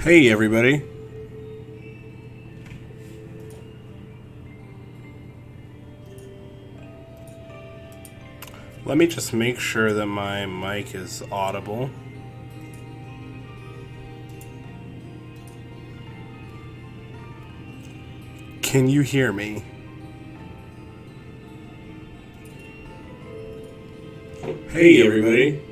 Hey everybody. Let me just make sure that my mic is audible. Can you hear me? Hey everybody.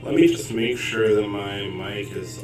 Let me just make sure that my mic is...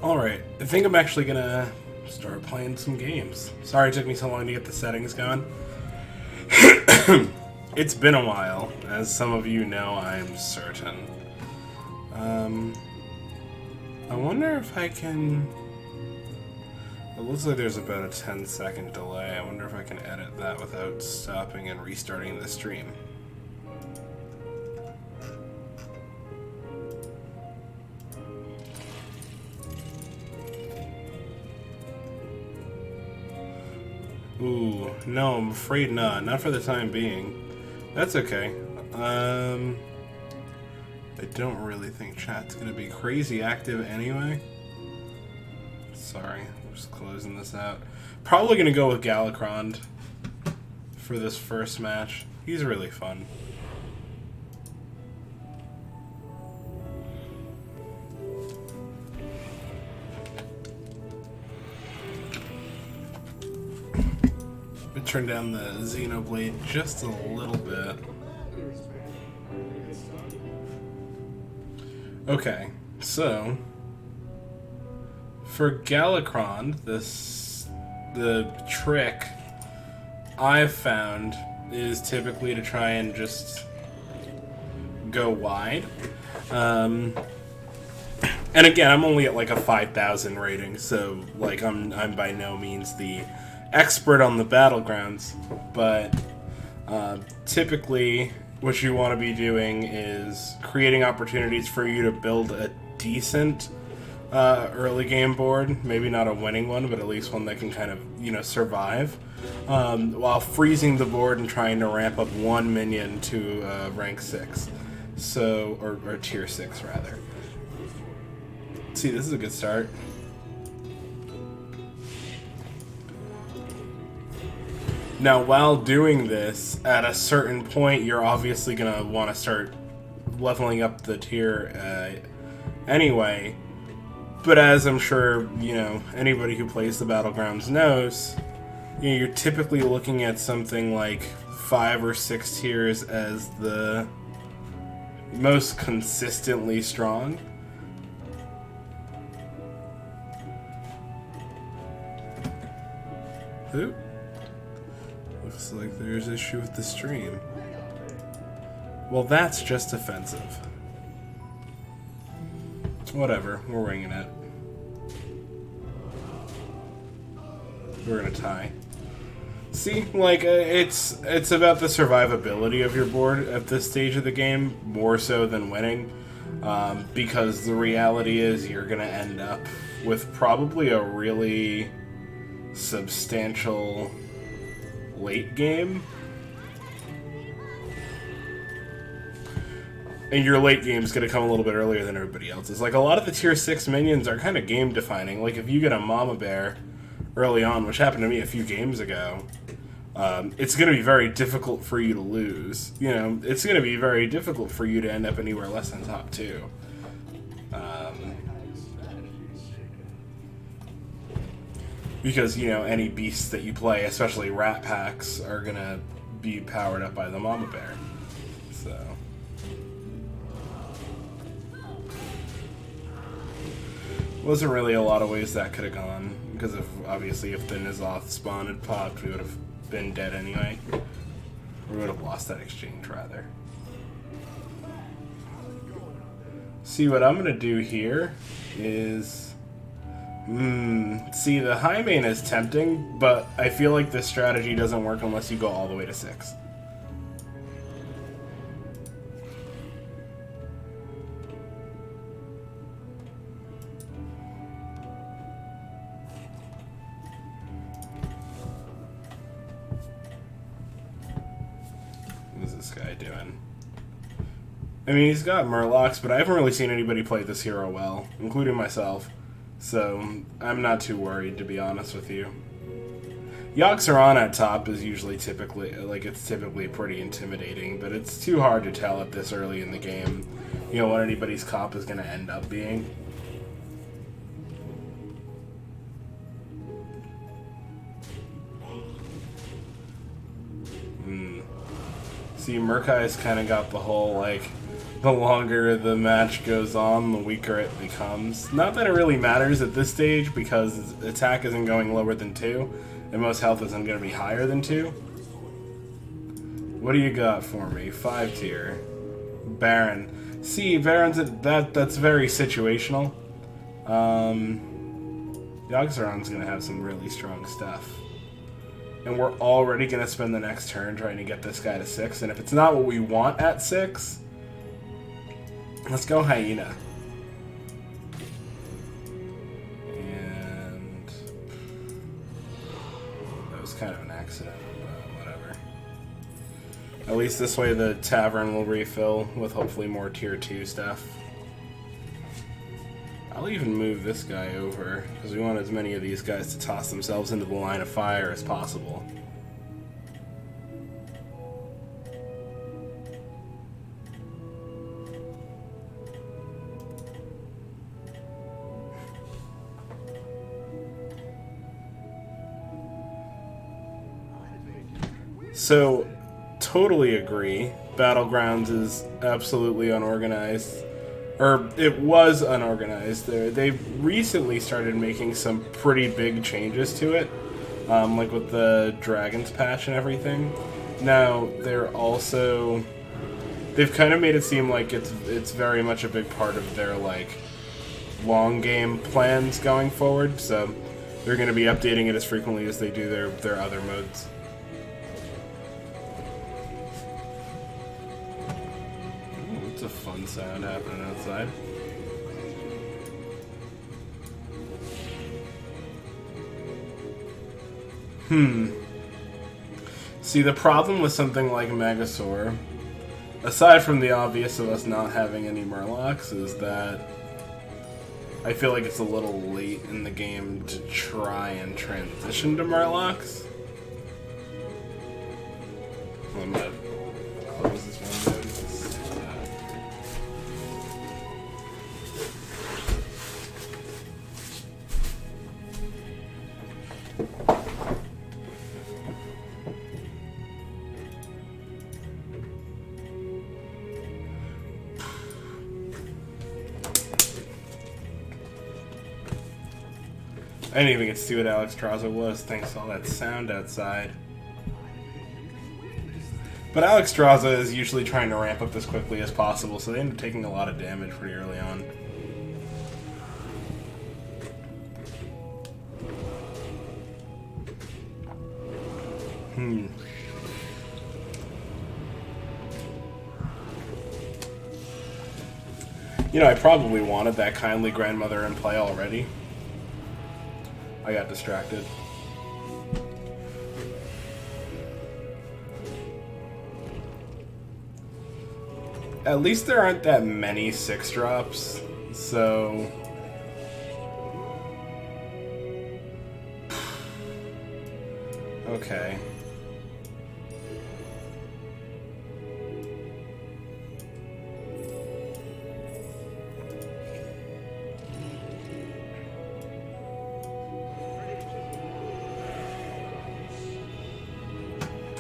Alright, I think I'm actually gonna start playing some games. Sorry it took me so long to get the settings going. It's been a while, as some of you know, I'm certain. I wonder if I can... It looks like there's about a 10-second delay. I wonder if I can edit that without stopping and restarting the stream. Ooh, no, I'm afraid not. Not for the time being. That's okay. I don't really think chat's gonna be crazy active anyway. Sorry, I'm just closing this out. Probably gonna go with Galacrond for this first match. He's really fun. Turn down the Xenoblade just a little bit. Okay, so for Galacrond, the trick I've found is typically to try and just go wide. And again, I'm only at like a 5,000 rating, so like I'm by no means the expert on the Battlegrounds, but typically what you want to be doing is creating opportunities for you to build a decent early game board, maybe not a winning one, but at least one that can kind of, you know, survive, while freezing the board and trying to ramp up one minion to rank 6, so or tier 6 rather. See, this is a good start. Now, while doing this, at a certain point, you're obviously going to want to start leveling up the tier anyway. But as I'm sure, anybody who plays the Battlegrounds knows, you're typically looking at something like 5 or 6 tiers as the most consistently strong. Oop. Looks like there's an issue with the stream. Well, that's just offensive. Whatever, we're winging it. We're gonna tie. See, like, it's about the survivability of your board at this stage of the game, more so than winning. Because the reality is you're gonna end up with probably a really substantial late game. And your late game's gonna come a little bit earlier than everybody else's. Like, a lot of the tier 6 minions are kind of game defining. Like, if you get a Mama Bear early on, which happened to me a few games ago, it's going to be very difficult for you to lose. It's going to be very difficult for you to end up anywhere less than top 2. Because, any beasts that you play, especially rat packs, are going to be powered up by the Mama Bear. So... wasn't really a lot of ways that could have gone, because obviously if the N'Zoth spawn had popped, we would have been dead anyway. We would have lost that exchange, rather. See, what I'm going to do here is... see, the high main is tempting, but I feel like this strategy doesn't work unless you go all the way to 6. I mean, he's got Murlocs, but I haven't really seen anybody play this hero well, including myself. So, I'm not too worried, to be honest with you. Yogg-Saron at top is usually typically pretty intimidating, but it's too hard to tell at this early in the game, what anybody's comp is going to end up being. See, Murkai's kind of got the whole, the longer the match goes on, the weaker it becomes. Not that it really matters at this stage, because its attack isn't going lower than 2, and most health isn't going to be higher than 2. What do you got for me? 5 tier. Baron. See, Baron's that's very situational. Yogg-Saron's going to have some really strong stuff. And we're already going to spend the next turn trying to get this guy to 6, and if it's not what we want at 6... let's go Hyena. And that was kind of an accident, but whatever. At least this way the tavern will refill with hopefully more tier 2 stuff. I'll even move this guy over, because we want as many of these guys to toss themselves into the line of fire as possible. So, totally agree. Battlegrounds is absolutely unorganized. Or, it was unorganized. They've recently started making some pretty big changes to it. Like with the Dragons patch and everything. Now, they've kind of made it seem like it's very much a big part of their, long game plans going forward. So, they're going to be updating it as frequently as they do their other modes. A fun sound happening outside. See, the problem with something like Megasaur, aside from the obvious of us not having any Murlocs, is that I feel like it's a little late in the game to try and transition to Murlocs. one, but I'll use this one. I didn't even get to see what Alex Traza was, thanks to all that sound outside. But Alex Traza is usually trying to ramp up as quickly as possible, so they end up taking a lot of damage pretty early on. You know, I probably wanted that kindly grandmother in play already. I got distracted. At least there aren't that many 6-drops, so... Okay.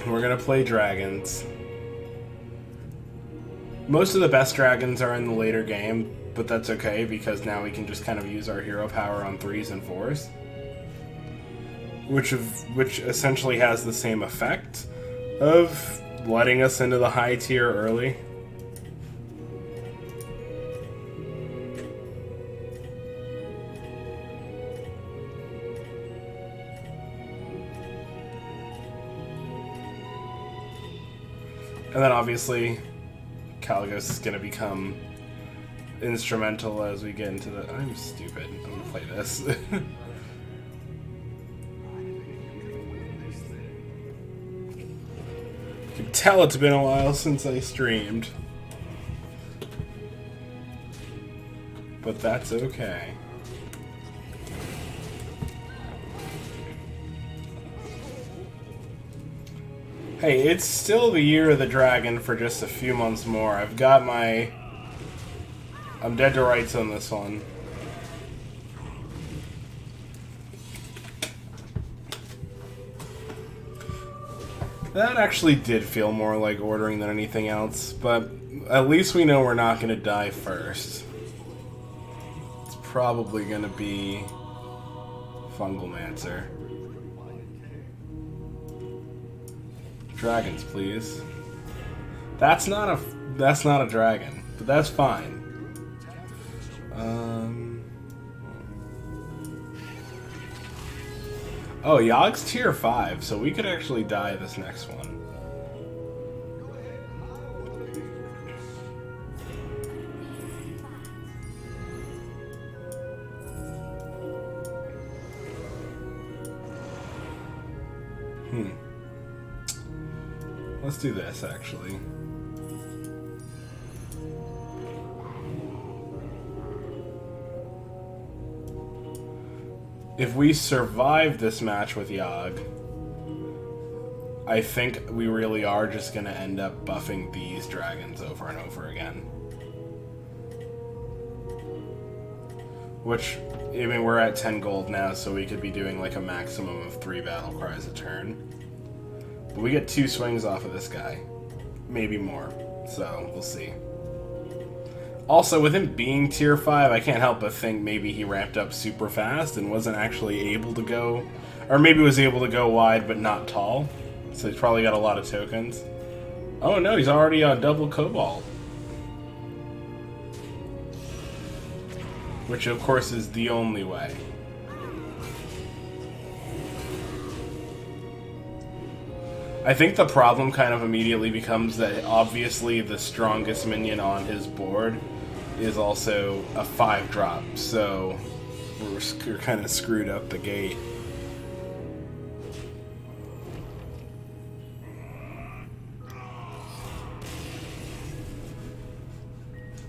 We're gonna play dragons. Most of the best dragons are in the later game, but that's okay because now we can just kind of use our hero power on 3s and 4s. Which essentially has the same effect of letting us into the high tier early. And then obviously, Caligos is going to become instrumental as we get into the... I'm stupid. I'm going to play this. You can tell it's been a while since I streamed. But that's okay. Hey, it's still the year of the dragon for just a few months more. I've got my... I'm dead to rights on this one. That actually did feel more like ordering than anything else, but at least we know we're not going to die first. It's probably going to be Fungalmancer. Dragons, please. That's not a dragon, but that's fine. Oh, Yogg's tier 5, so we could actually die this next one. Let's do this, actually. If we survive this match with Yogg, I think we really are just going to end up buffing these dragons over and over again. Which, I mean, we're at 10 gold now, so we could be doing like a maximum of 3 battle cries a turn. But we get 2 swings off of this guy. Maybe more. So, we'll see. Also, with him being tier 5, I can't help but think maybe he ramped up super fast and wasn't actually able to go... Or maybe was able to go wide but not tall. So he's probably got a lot of tokens. Oh no, he's already on double Cobalt. Which of course is the only way. I think the problem kind of immediately becomes that obviously the strongest minion on his board is also a 5-drop, so we're kind of screwed up the gate.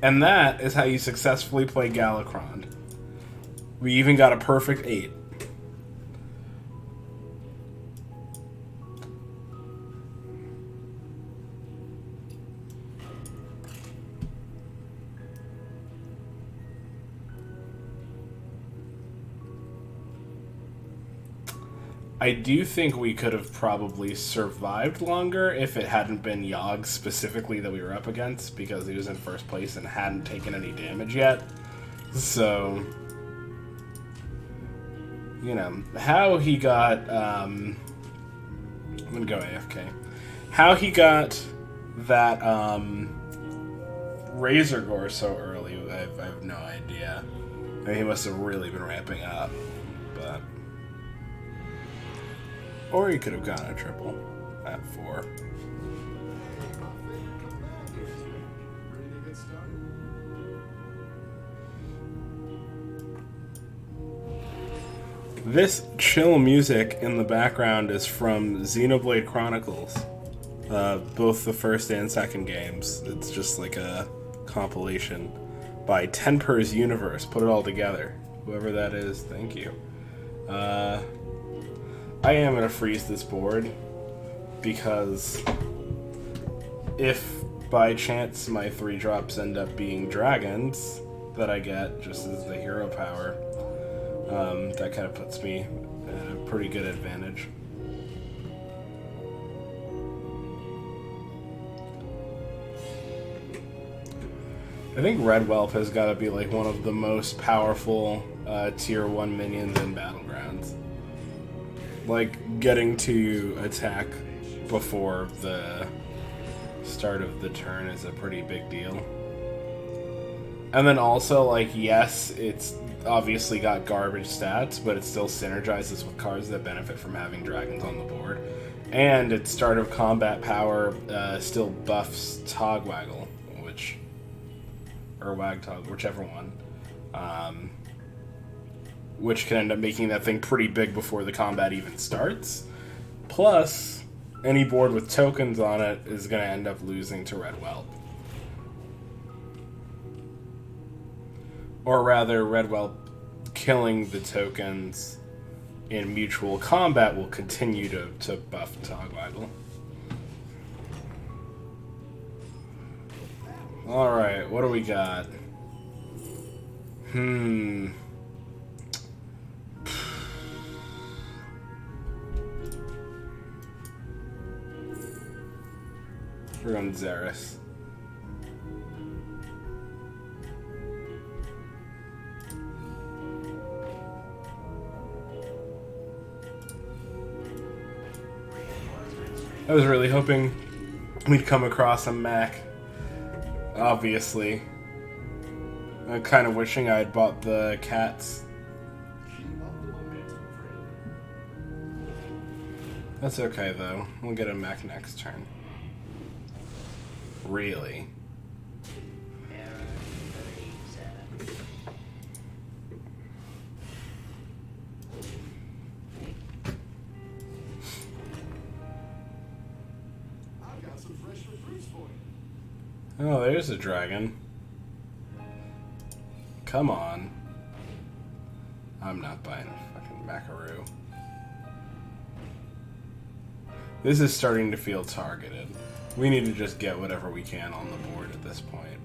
And that is how you successfully play Galakron. We even got a perfect 8. I do think we could have probably survived longer if it hadn't been Yogg specifically that we were up against, because he was in first place and hadn't taken any damage yet. So, you know, how he got, I'm gonna go AFK. How he got that, Razor Gore so early, I have no idea. I mean, he must have really been ramping up, but... Or he could have gotten a triple at 4. This chill music in the background is from Xenoblade Chronicles. Both the first and second games. It's just like a compilation by Tenper's Universe. Put it all together. Whoever that is, thank you. I am going to freeze this board, because if by chance my 3-drops end up being dragons that I get just as the hero power, that kind of puts me at a pretty good advantage. I think Red Whelp has got to be like one of the most powerful tier 1 minions in Battlegrounds. Like, getting to attack before the start of the turn is a pretty big deal. And then also, like, yes, it's obviously got garbage stats, but it still synergizes with cards that benefit from having dragons on the board. And its start of combat power still buffs Togwaggle, or Wagtog, whichever one. Which can end up making that thing pretty big before the combat even starts. Plus, any board with tokens on it is going to end up losing to Red Whelp. Or rather, Red Whelp killing the tokens in mutual combat will continue to buff Togwaggle. Alright, what do we got? We're on Xeris. I was really hoping we'd come across a Mac. Obviously. I'm kind of wishing I had bought the cats. That's okay, though. We'll get a Mac next turn. Really? Oh, there's a dragon. Come on. I'm not buying a fucking Macaroo. This is starting to feel targeted. We need to just get whatever we can on the board at this point.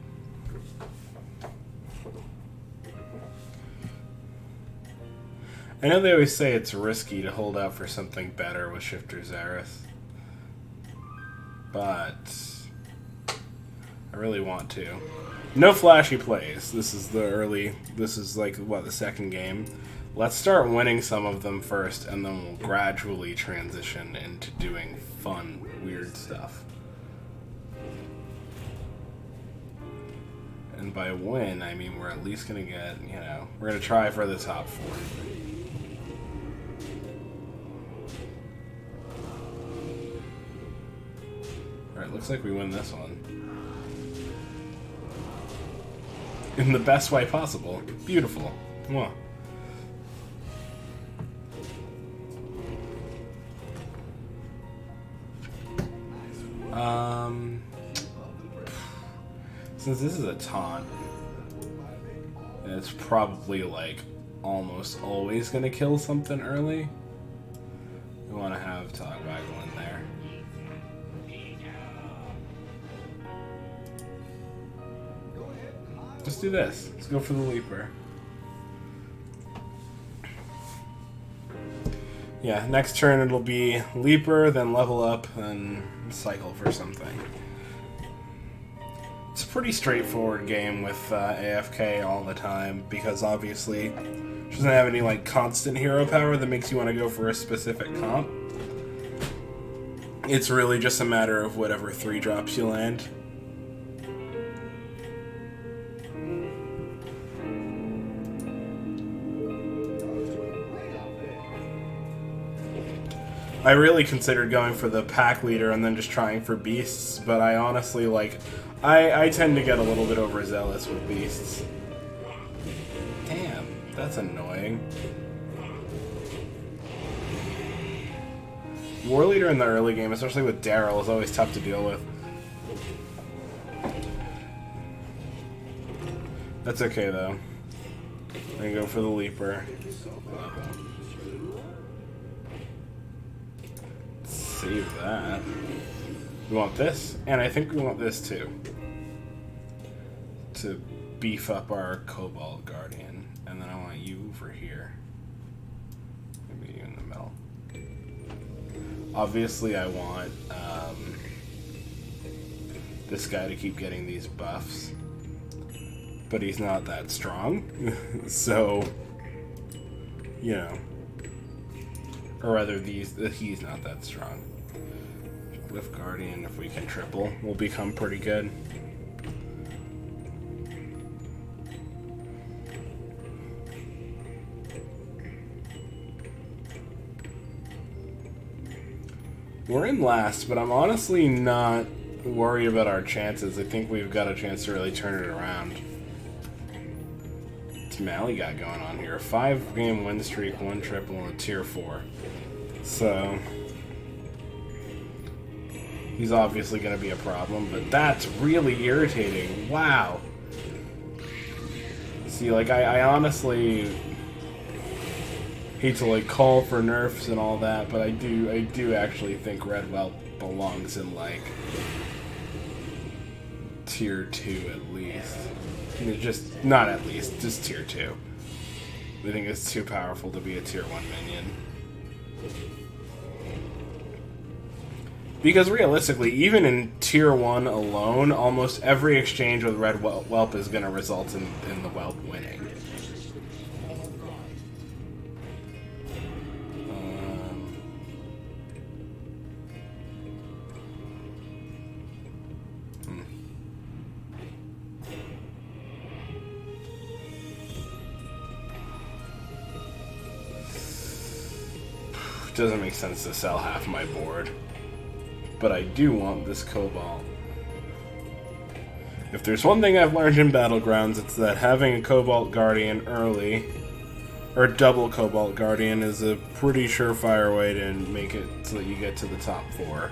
I know they always say it's risky to hold out for something better with Shifter Xeris, but I really want to. No flashy plays. This is like, what, the second game? Let's start winning some of them first, and then we'll gradually transition into doing fun, weird stuff. And by win, I mean we're at least going to get, you know, we're going to try for the top 4. Alright, looks like we win this one. In the best way possible. Beautiful. Mwah. Since this is a taunt, and it's probably like almost always gonna kill something early, we want to have Togwaggle in there. Let's do this. Let's go for the Leaper. Yeah, next turn it'll be Leaper, then level up, and cycle for something. It's a pretty straightforward game with AFK all the time, because obviously she doesn't have any like constant hero power that makes you want to go for a specific comp. It's really just a matter of whatever 3-drops you land. I really considered going for the pack leader and then just trying for beasts, but I honestly, like, I tend to get a little bit overzealous with beasts. Damn, that's annoying. War leader in the early game, especially with Daryl, is always tough to deal with. That's okay, though. I'm gonna go for the Leaper. Save that. We want this, and I think we want this too. To beef up our Cobalt Guardian. And then I want you over here. Maybe you in the middle. Obviously I want this guy to keep getting these buffs. But he's not that strong. So, you know. Or rather, he's not that strong. With Guardian, if we can triple, we'll become pretty good. We're in last, but I'm honestly not worried about our chances. I think we've got a chance to really turn it around. What's Mally got going on here? A 5-game win streak, 1 triple, and a tier 4. So he's obviously going to be a problem, but that's really irritating. Wow. See, like, I honestly hate to, like, call for nerfs and all that, but I do actually think Red Whelp belongs in, like, tier 2 at least. Just, not at least, just tier 2. I think it's too powerful to be a tier 1 minion. Because realistically, even in tier 1 alone, almost every exchange with Red Whelp is going to result in the Whelp winning. Doesn't make sense to sell half my board. But I do want this Cobalt. If there's one thing I've learned in Battlegrounds, it's that having a Cobalt Guardian early, or double Cobalt Guardian, is a pretty surefire way to make it so that you get to the top 4.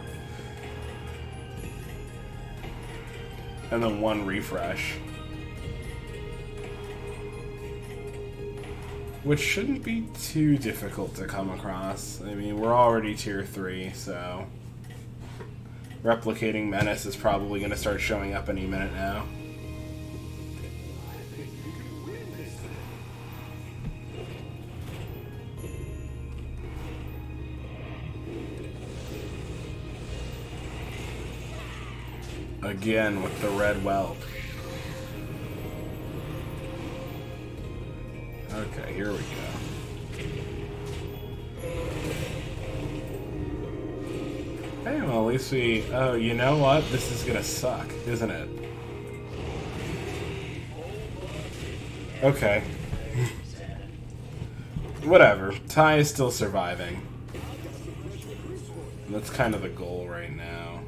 And then 1 refresh. Which shouldn't be too difficult to come across. I mean, we're already tier 3, so replicating Menace is probably going to start showing up any minute now. Again with the Red Whelp. Okay, here we go. Hey, well, at least we... Oh, you know what? This is gonna suck, isn't it? Okay. Whatever. Ty is still surviving. That's kind of the goal right now.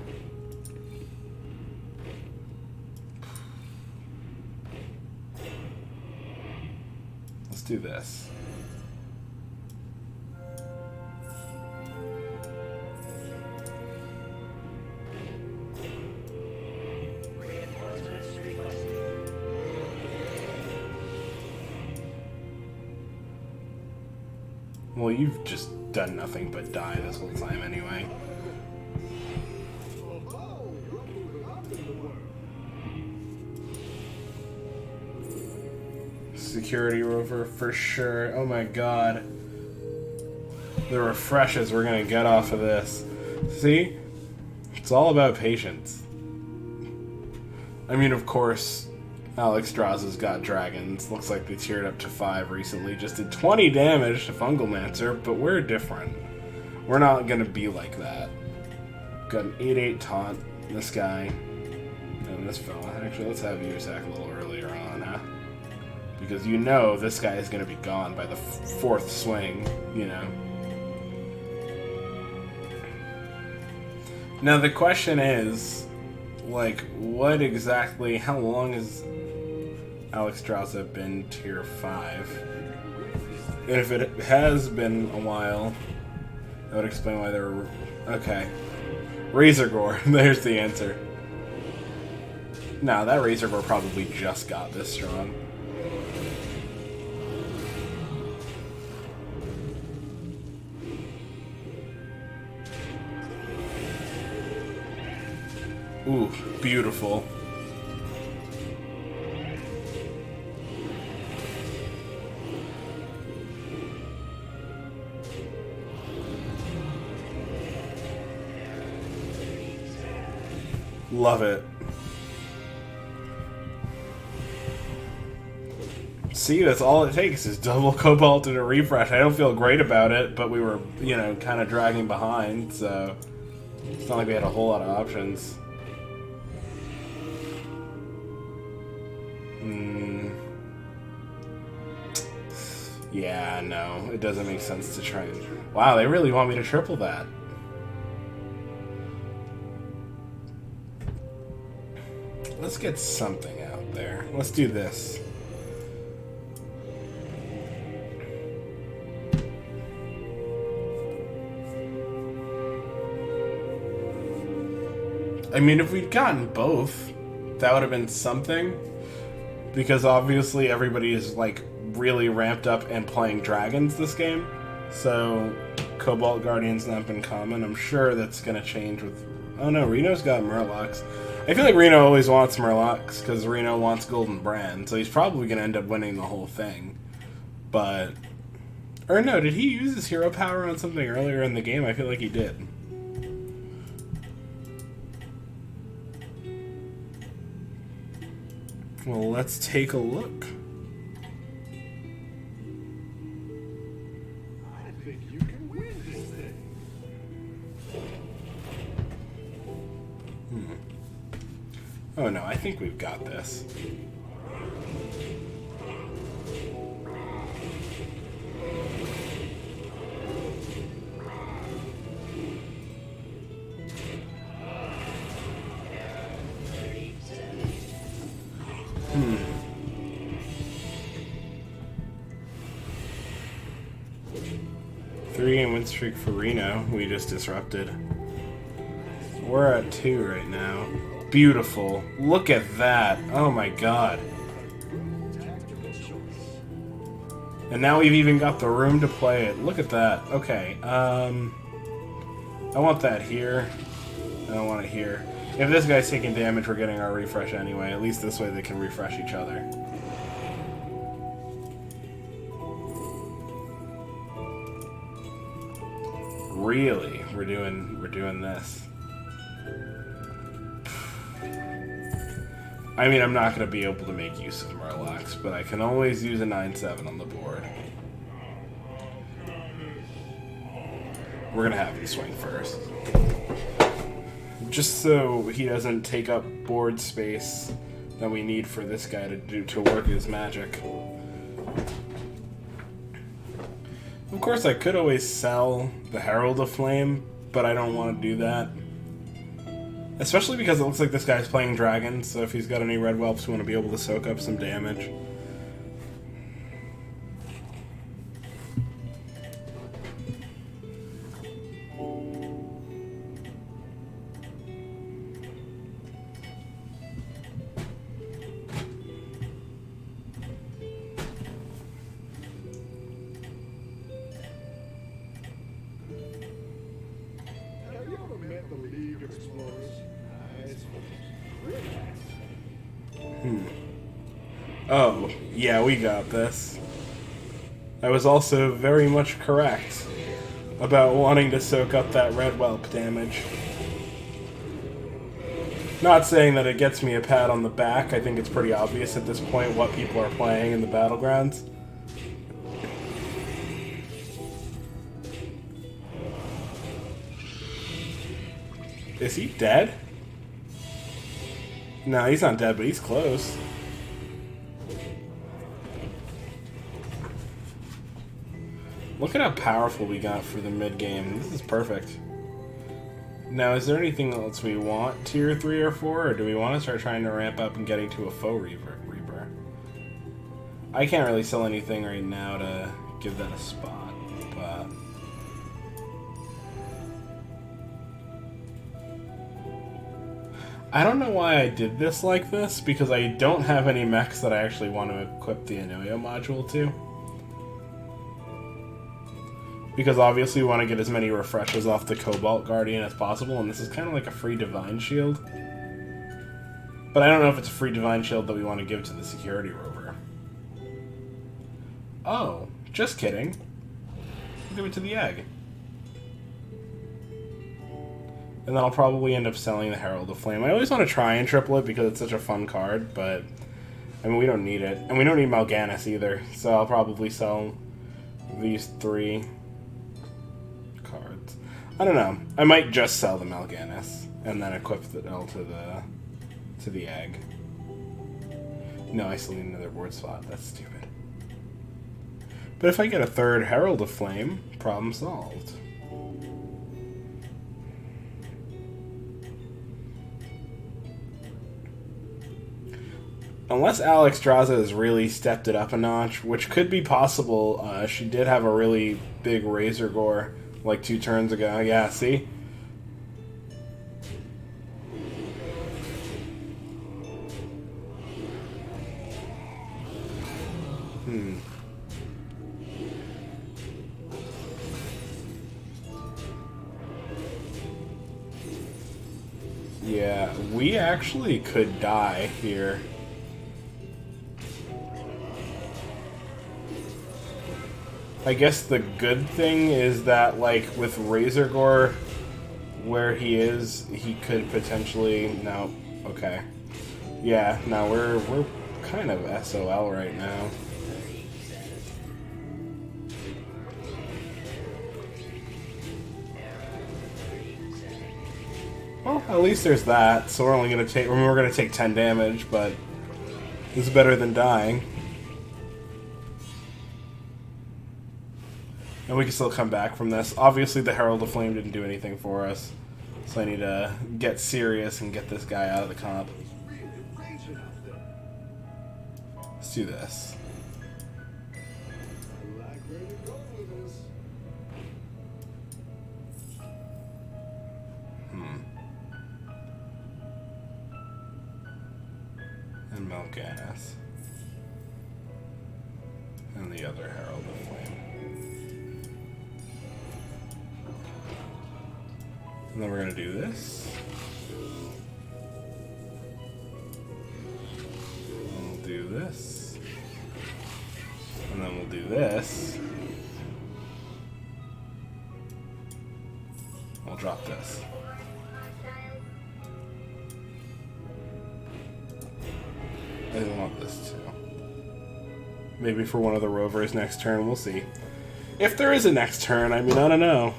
Let's do this. Well, you've just done nothing but die this whole time anyway. Security rover for sure. Oh my god. the refreshes we're gonna get off of this. See? It's all about patience. I mean, of course, Alex Straz's got dragons. Looks like they tiered up to 5 recently. Just did 20 damage to Fungalmancer, but we're different. We're not gonna be like that. Got an 8/8 taunt. This guy. And this fella. Actually, let's have you attack a little earlier on, huh? Because you know this guy is gonna be gone by the 4th swing, you know. Now the question is, like, what exactly, how long has Alex Straza been tier 5? And if it has been a while, that would explain why they're... Okay. Razor Gore, there's the answer. No, that Razor Gore probably just got this strong. Ooh, beautiful. Love it. See, that's all it takes is double Cobalt and a refresh. I don't feel great about it, but we were, you know, kind of dragging behind, so it's not like we had a whole lot of options. Yeah, no, it doesn't make sense to try and... Wow, they really want me to triple that. Let's get something out there. Let's do this. I mean, if we'd gotten both, that would have been something. Because obviously everybody is, like, really ramped up and playing dragons this game. So, Cobalt Guardian's not been common. I'm sure that's going to change with... Oh no, Reno's got Murlocs. I feel like Reno always wants Murlocs, because Reno wants Golden Brand, so he's probably going to end up winning the whole thing. But... Or no, did he use his hero power on something earlier in the game? I feel like he did. Well, let's take a look. I think you can win this thing. Oh no, I think we've got this. Three-game win streak for Reno. We just disrupted. We're at 2 right now. Beautiful. Look at that. Oh my god. And now we've even got the room to play it. Look at that. Okay. I want that here. I don't want it here. If this guy's taking damage, we're getting our refresh anyway. At least this way they can refresh each other. Really? We're doing this. I mean, I'm not going to be able to make use of Murlocs, but I can always use a 9/7 on the board. We're going to have him swing first. Just so he doesn't take up board space that we need for this guy to work his magic. Of course, I could always sell the Herald of Flame, but I don't want to do that. Especially because it looks like this guy's playing dragons, so if he's got any red whelps, we want to be able to soak up some damage. Have you ever met the League of Explorers? Oh, yeah, we got this. I was also very much correct. about wanting to soak up that red whelp damage. Not saying that it gets me a pat on the back. I think it's pretty obvious at this point what people are playing in the Battlegrounds. Is he dead? No, he's not dead, but he's close. Look at how powerful we got for the mid-game. This is perfect. Now, is there anything else we want tier 3 or 4, or do we want to start trying to ramp up and getting to a faux Reaper? I can't really sell anything right now to give that a spot, but... I don't know why I did this like this, because I don't have any mechs that I actually want to equip the Inuyo module to. Because obviously we want to get as many refreshes off the Cobalt Guardian as possible, and this is kind of like a free Divine Shield. But I don't know if it's a free Divine Shield that we want to give to the Security Rover. Oh, just kidding. Give it to the Egg. And then I'll probably end up selling the Herald of Flame. I always want to try and triple it because it's such a fun card, but... I mean, we don't need it. And we don't need Mal'Ganis either, so I'll probably sell these 3... cards. I don't know. I might just sell the Mal'Ganis and then equip the L to the Egg. No, I still need another board slot. That's stupid. But if I get a 3rd Herald of Flame, problem solved. Unless Alex Draza has really stepped it up a notch, which could be possible. She did have a really big Razor Gore like 2 turns ago. Yeah, see? Yeah, we actually could die here. I guess the good thing is that, like, with Razor Gore, where he is, he could potentially... No, okay. Yeah, no, we're kind of SOL right now. Well, at least there's that. So we're only gonna take... I mean, we're gonna take 10 damage, but it's better than dying. And we can still come back from this. Obviously, the Herald of Flame didn't do anything for us. So I need to get serious and get this guy out of the comp. Let's do this. And Mal'Ganis. And the other Herald of Flame. And then we're going to do this. And we'll do this. And then we'll do this. We'll drop this. I didn't want this too. Maybe for one of the rovers next turn, we'll see. If there is a next turn, I mean, I don't know.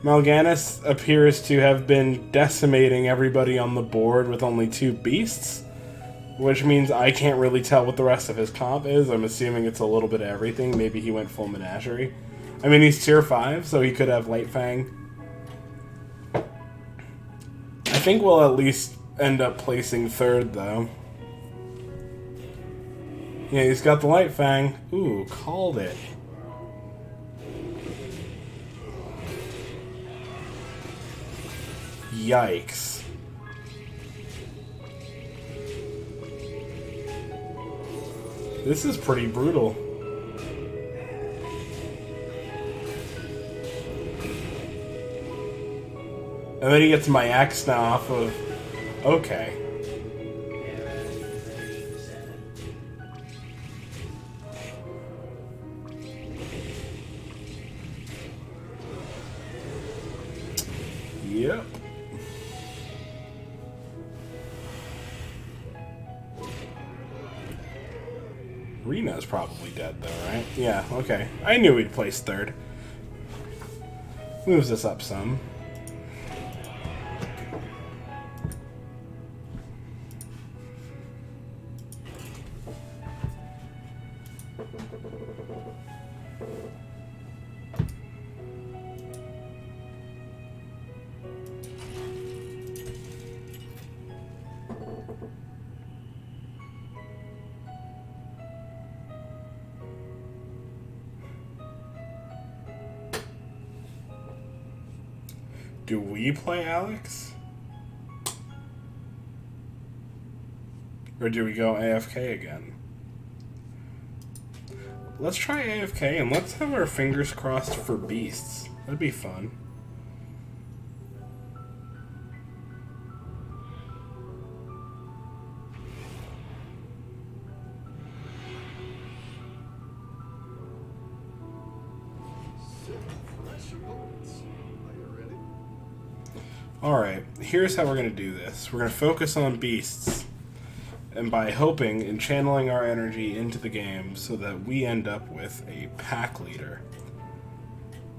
Mal'Ganis appears to have been decimating everybody on the board with only 2 beasts, which means I can't really tell what the rest of his comp is. I'm assuming it's a little bit of everything. Maybe he went full menagerie. I mean, he's tier 5, so he could have Light Fang. I think we'll at least end up placing 3rd, though. Yeah, he's got the Light Fang. Ooh, called it. Yikes. This is pretty brutal. And then he gets my axe now off of... Okay. Yep. Rena's probably dead, though, right? Yeah, okay. I knew he'd place third. Moves us up some. Do we play Alex? Or do we go AFK again? Let's try AFK and let's have our fingers crossed for beasts. That'd be fun. Alright, here's how we're going to do this. We're going to focus on beasts, and by hoping and channeling our energy into the game so that we end up with a pack leader.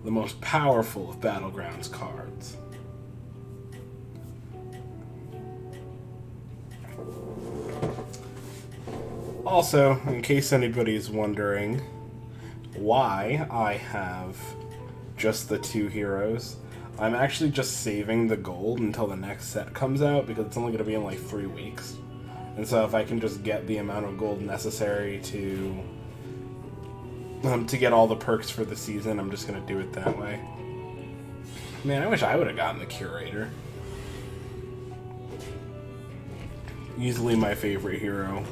The most powerful of Battlegrounds cards. Also, in case anybody's wondering why I have just the 2 heroes, I'm actually just saving the gold until the next set comes out because it's only going to be in like 3 weeks. And so if I can just get the amount of gold necessary to get all the perks for the season, I'm just going to do it that way. Man, I wish I would have gotten the Curator. Easily my favorite hero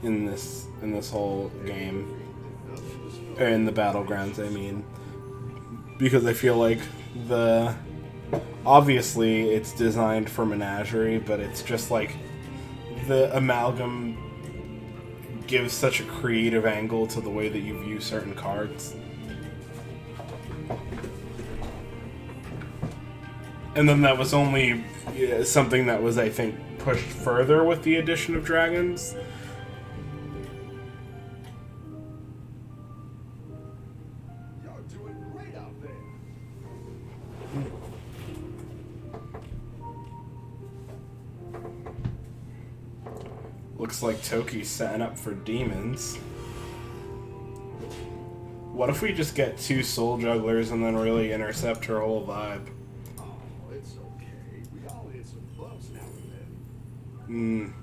in this whole game. In the Battlegrounds, I mean. Because I feel like obviously it's designed for Menagerie, but it's just like the amalgam gives such a creative angle to the way that you view certain cards. And then that was only something that was, I think, pushed further with the addition of dragons. Looks like Toki's setting up for demons. What if we just get 2 soul jugglers and then really intercept her whole vibe? Oh, it's okay. We all hit some bumps now and then.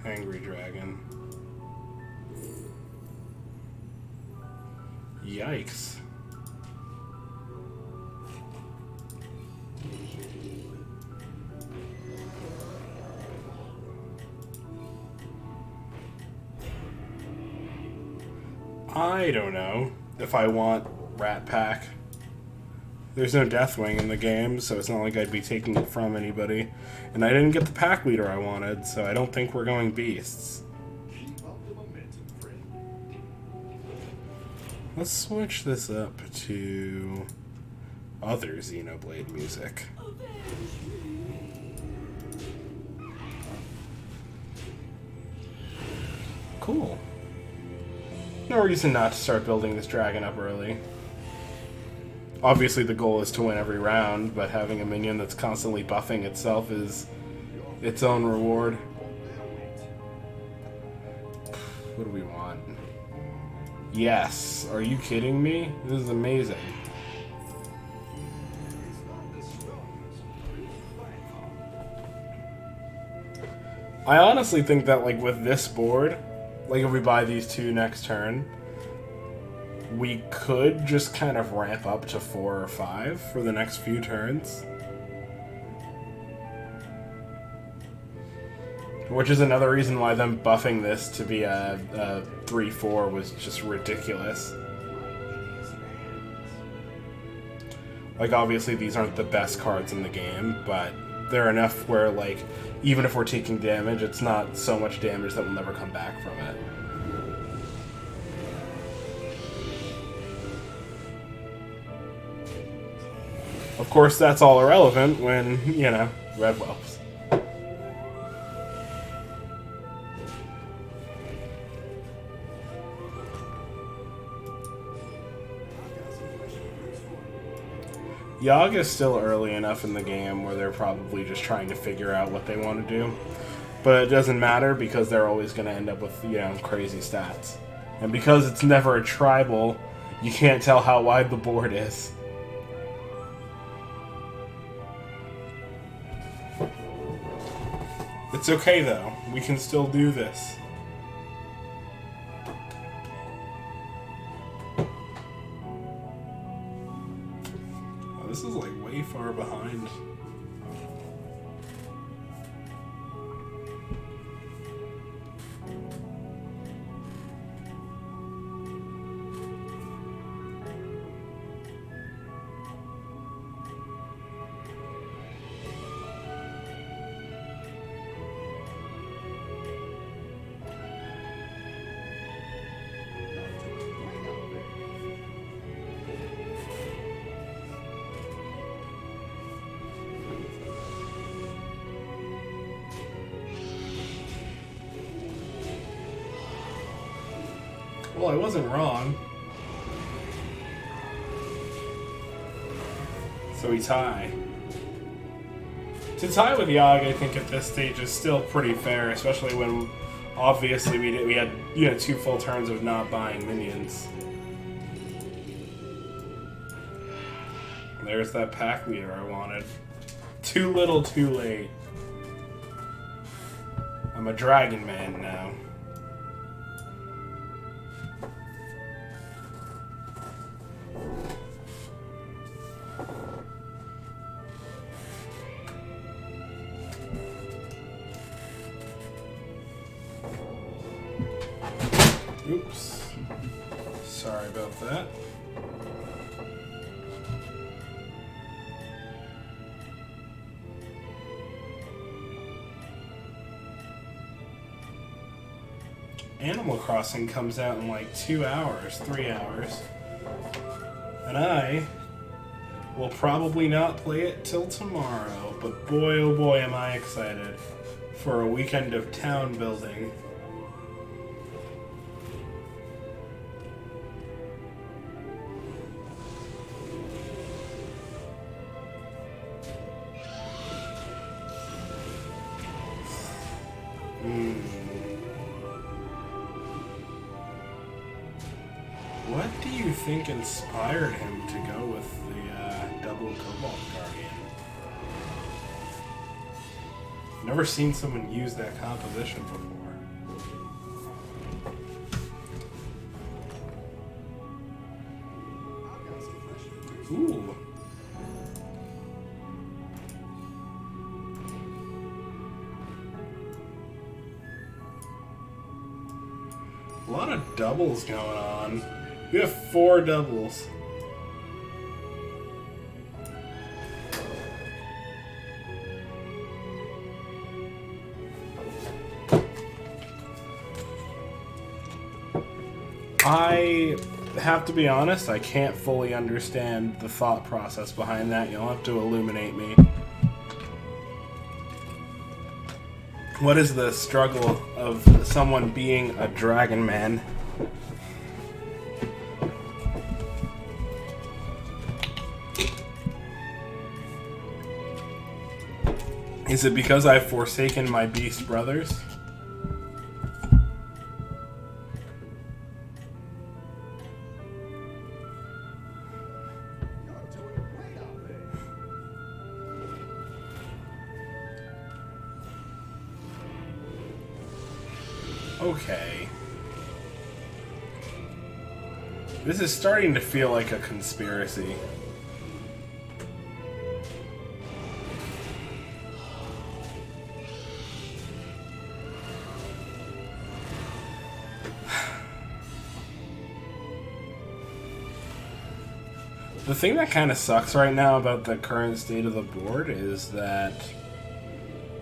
Hangry dragon. Yikes. I don't know if I want Rat Pack. There's no Deathwing in the game, so it's not like I'd be taking it from anybody. And I didn't get the pack leader I wanted, so I don't think we're going beasts. Keep up the momentum, friend. Let's switch this up to other Xenoblade music. Cool. No reason not to start building this dragon up early. Obviously the goal is to win every round, but having a minion that's constantly buffing itself is its own reward. What do we want? Yes. Are you kidding me? This is amazing. I honestly think that, like, with this board, like, if we buy these 2 next turn, we could just kind of ramp up to 4 or 5 for the next few turns. Which is another reason why them buffing this to be a 3-4 was just ridiculous. Like, obviously these aren't the best cards in the game, but they're enough where, like, even if we're taking damage, it's not so much damage that we'll never come back from it. Of course, that's all irrelevant when, you know, red whelps. Yogg is still early enough in the game where they're probably just trying to figure out what they want to do. But it doesn't matter because they're always going to end up with, you know, crazy stats. And because it's never a tribal, you can't tell how wide the board is. It's okay though, we can still do this. Oh, this is like way far behind. Well, I wasn't wrong. So we tie. To tie with Yogg, I think at this stage is still pretty fair, especially when obviously we had, you know, 2 full turns of not buying minions. There's that pack leader I wanted. Too little, too late. I'm a dragon man now. Oops. Sorry about that. Animal Crossing comes out in like 2 hours, 3 hours. And I will probably not play it till tomorrow, but boy oh boy am I excited for a weekend of town building. What do you think inspired him to go with the double Cobalt Guardian? Never seen someone use that composition before. Ooh. A lot of doubles going on. We have 4 doubles. I have to be honest, I can't fully understand the thought process behind that. You'll have to illuminate me. What is the struggle of someone being a dragon man? Is it because I've forsaken my beast brothers? Okay. This is starting to feel like a conspiracy. The thing that kind of sucks right now about the current state of the board is that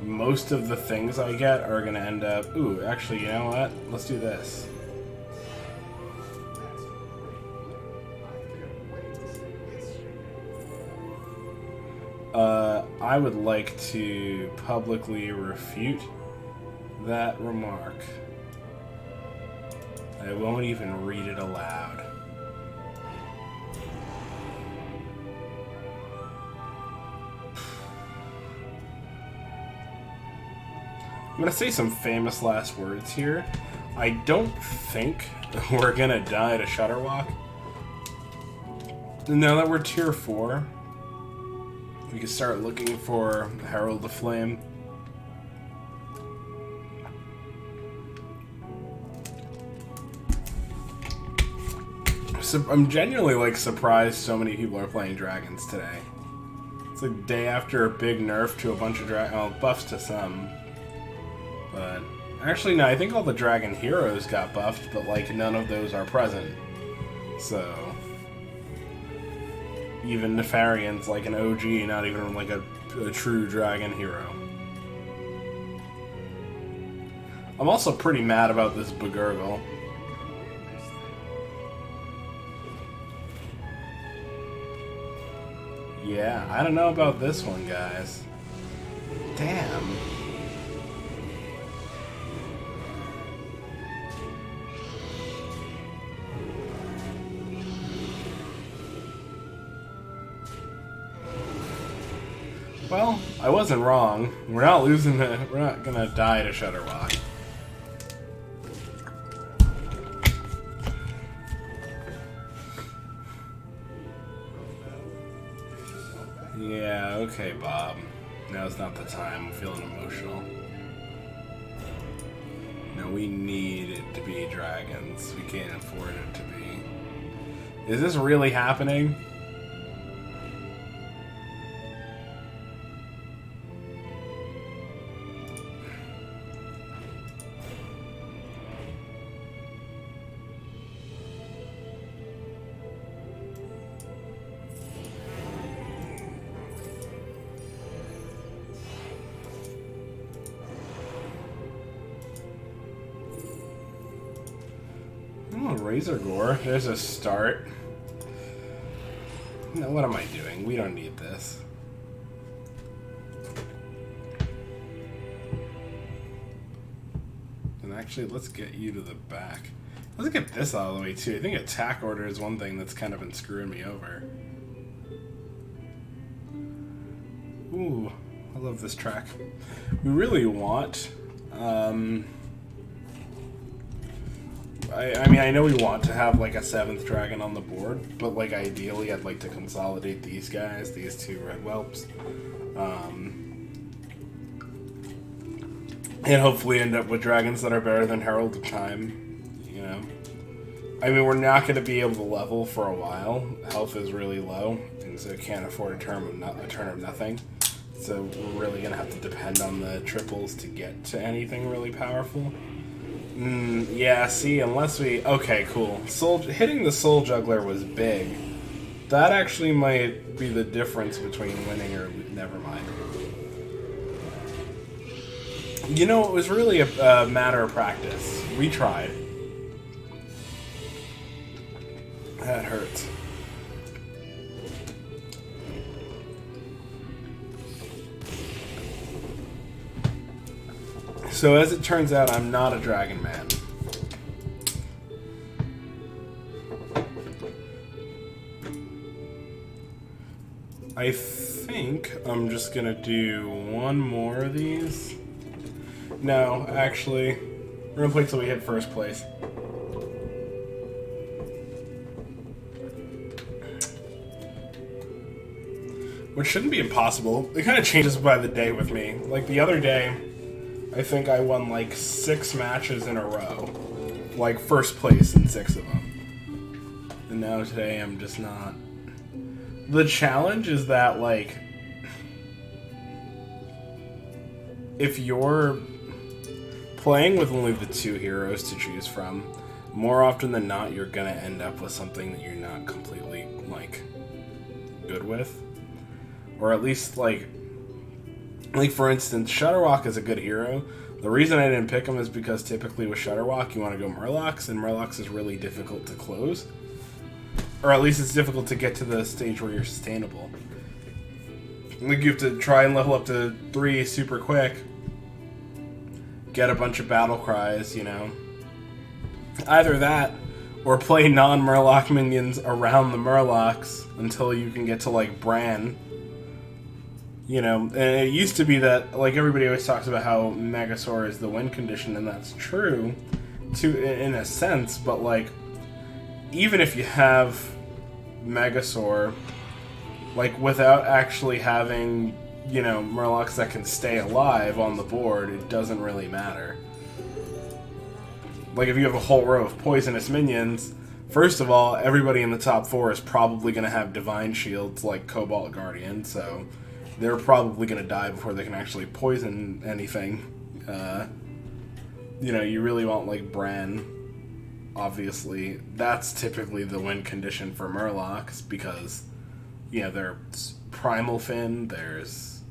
most of the things I get are going to end up... Ooh, actually, you know what? Let's do this. I would like to publicly refute that remark. I won't even read it aloud. I'm gonna say some famous last words here. I don't think we're gonna die to Shutterwalk. Now that we're tier 4, we can start looking for Herald of Flame. So I'm genuinely like surprised so many people are playing dragons today. It's like day after a big nerf to a bunch of buffs to some. But actually no, I think all the dragon heroes got buffed, but like none of those are present. So even Nefarian's like an OG, not even like a true dragon hero. I'm also pretty mad about this Begurgle. Yeah, I don't know about this one, guys. Damn. Well, I wasn't wrong. We're not losing it. We're not gonna die to Shutterwalk. Yeah, okay, Bob. Now's not the time. I'm feeling emotional. No, we need it to be dragons. We can't afford it to be. Is this really happening? Oh, Razor Gore. There's a start. No, what am I doing? We don't need this. And actually, let's get you to the back. Let's get this out of the way, too. I think attack order is one thing that's kind of been screwing me over. Ooh, I love this track. We really want... I mean, I know we want to have, like, a 7th dragon on the board, but, like, ideally I'd like to consolidate these guys, these 2 red whelps. And hopefully end up with dragons that are better than Herald of Time, you know? I mean, we're not going to be able to level for a while. Health is really low, and so can't afford a turn of nothing. So we're really going to have to depend on the triples to get to anything really powerful. Yeah, see, unless we... Okay, cool. Hitting the Soul Juggler was big. That actually might be the difference between winning or... Never mind. You know, it was really a matter of practice. We tried. That hurts. So as it turns out, I'm not a dragon man. I think I'm just gonna do one more of these. No, actually, we're gonna play till we hit first place. Which shouldn't be impossible. It kind of changes by the day with me. Like the other day, I think I won like 6 matches in a row. Like first place in 6 of them. And now today I'm just not. The challenge is that like, if you're playing with only the 2 heroes to choose from, more often than not you're gonna end up with something that you're not completely like good with. Or at least like for instance, Shutterwalk is a good hero. The reason I didn't pick him is because typically with Shutterwalk you want to go Murlocs, and Murlocs is really difficult to close. Or at least it's difficult to get to the stage where you're sustainable. Like, you have to try and level up to 3 super quick. Get a bunch of battle cries, you know. Either that, or play non-Murloc minions around the Murlocs until you can get to, like, Bran. You know, and it used to be that, like, everybody always talks about how Megasaur is the win condition, and that's true, in a sense, but, like, even if you have Megasaur, like, without actually having, you know, Murlocs that can stay alive on the board, it doesn't really matter. Like, if you have a whole row of poisonous minions, first of all, everybody in the top 4 is probably going to have Divine Shields like Cobalt Guardian, so they're probably going to die before they can actually poison anything. You know, you really want, like, Bran. Obviously, that's typically the win condition for Murlocs, because, you know, there's Primal Fin, there's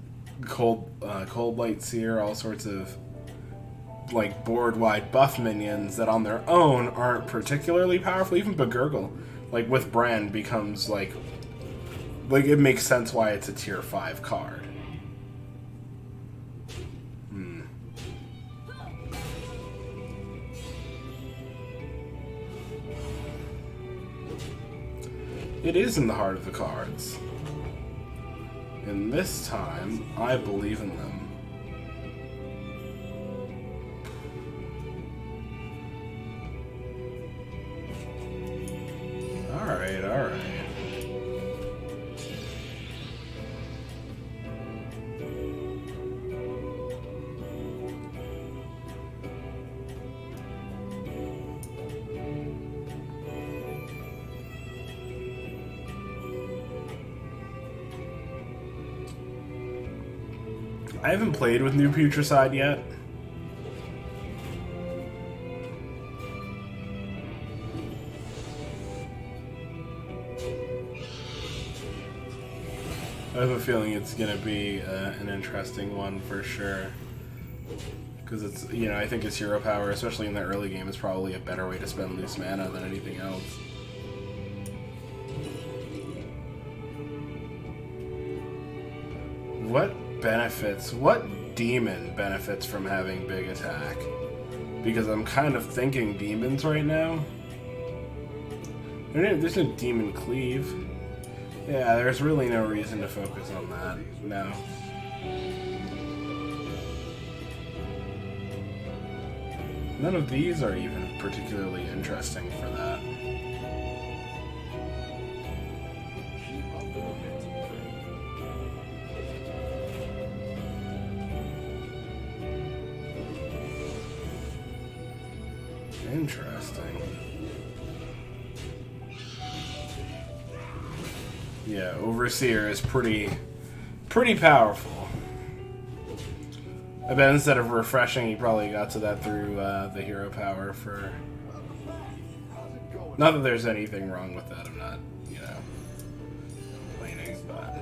Cold Light Seer, all sorts of, like, board-wide buff minions that on their own aren't particularly powerful. Even Begurgle, like, with Bran, becomes, like, it makes sense why it's a tier 5 card. It is in the heart of the cards. And this time, I believe in them. Alright, alright. I haven't played with New Putricide yet. I have a feeling it's going to be an interesting one for sure. Because it's, you know, I think its hero power, especially in the early game, is probably a better way to spend loose mana than anything else. What demon benefits from having big attack? Because I'm kind of thinking demons right now. There's no demon cleave. Yeah, there's really no reason to focus on that. No. None of these are even particularly interesting for that. Interesting. Yeah, Overseer is pretty powerful. I bet instead of refreshing, he probably got to that through the hero power for... Not that there's anything wrong with that, I'm not, you know, complaining, but...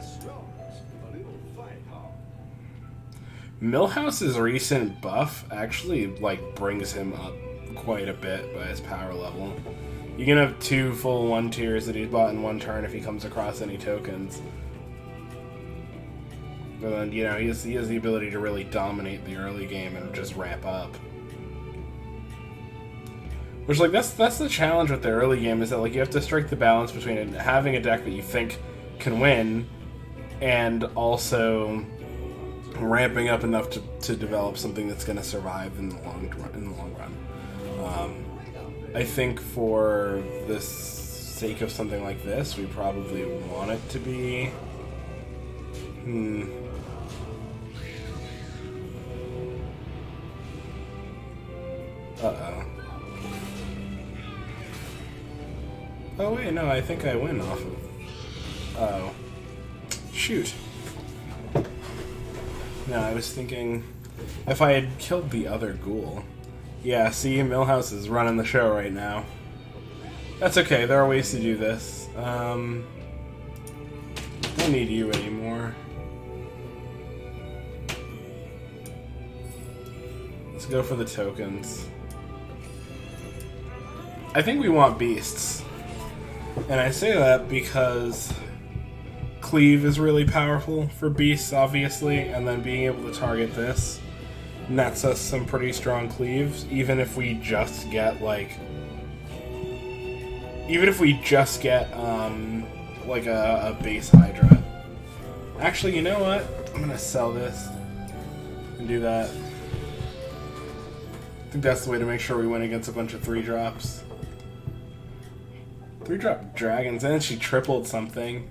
Millhouse's recent buff actually, like, brings him up quite a bit by his power level. You can have 2 full 1 tiers that he's bought in 1 turn if he comes across any tokens. And then, you know, he has the ability to really dominate the early game and just ramp up. Which, like, that's the challenge with the early game, is that, like, you have to strike the balance between having a deck that you think can win and also ramping up enough to develop something that's going to survive in the long run. I think for the sake of something like this, we probably want it to be... Uh-oh. Oh, wait, no, I think I win off of... Oh. Shoot. No, I was thinking... If I had killed the other ghoul... Yeah, see, Millhouse is running the show right now. That's okay, there are ways to do this. Don't need you anymore. Let's go for the tokens. I think we want beasts. And I say that because Cleave is really powerful for beasts, obviously, and then being able to target this nets us some pretty strong cleaves, even if we just get, like... Even if we just get, like a base Hydra. Actually, you know what? I'm gonna sell this and do that. I think that's the way to make sure we win against a bunch of 3-drops. 3-drop dragons, and she tripled something.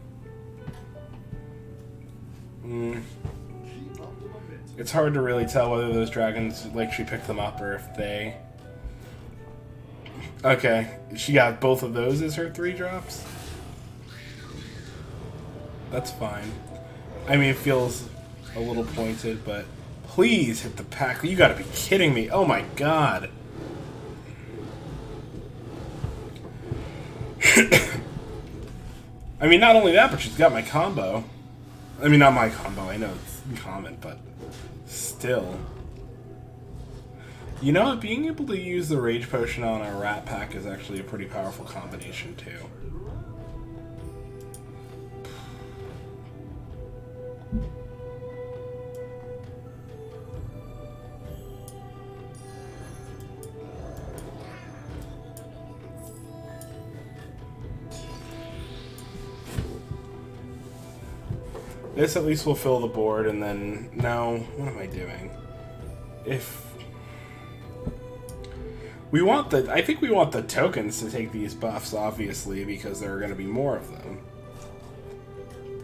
It's hard to really tell whether those dragons, like, she picked them up or if they... Okay, she got both of those as her 3-drops? That's fine. I mean, it feels a little pointed, but... Please hit the pack. You gotta be kidding me. Oh my god. I mean, not only that, but she's got my combo. I mean, not my combo. I know it's common, but still. You know what? Being able to use the Rage Potion on a Rat Pack is actually a pretty powerful combination, too. This at least will fill the board, and then... No, what am I doing? If... We want the... I think we want the tokens to take these buffs, obviously, because there are going to be more of them.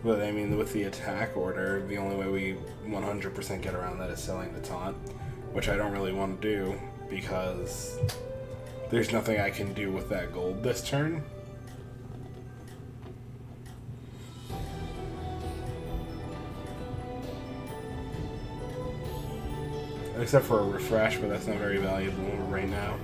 But, I mean, with the attack order, the only way we 100% get around that is selling the taunt, which I don't really want to do, because there's nothing I can do with that gold this turn. Except for a refresh, but that's not very valuable right now.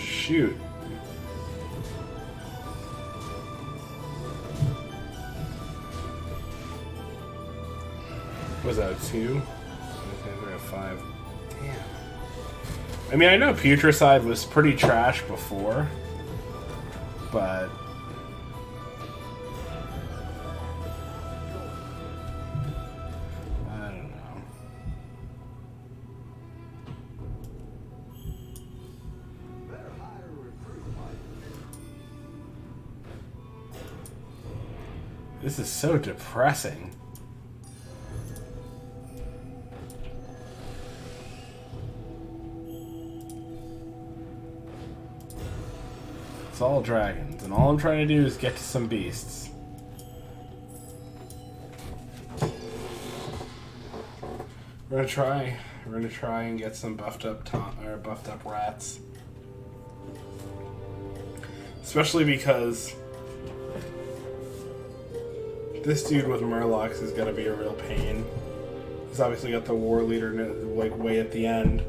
Shoot. Was that a 2? I think a 5. Damn. I mean, I know Putricide was pretty trash before, but... I don't know. This is so depressing. It's all dragons, and all I'm trying to do is get to some beasts. We're gonna try. We're gonna try and get some buffed up rats. Especially because this dude with Murlocs is gonna be a real pain. He's obviously got the war leader like way at the end.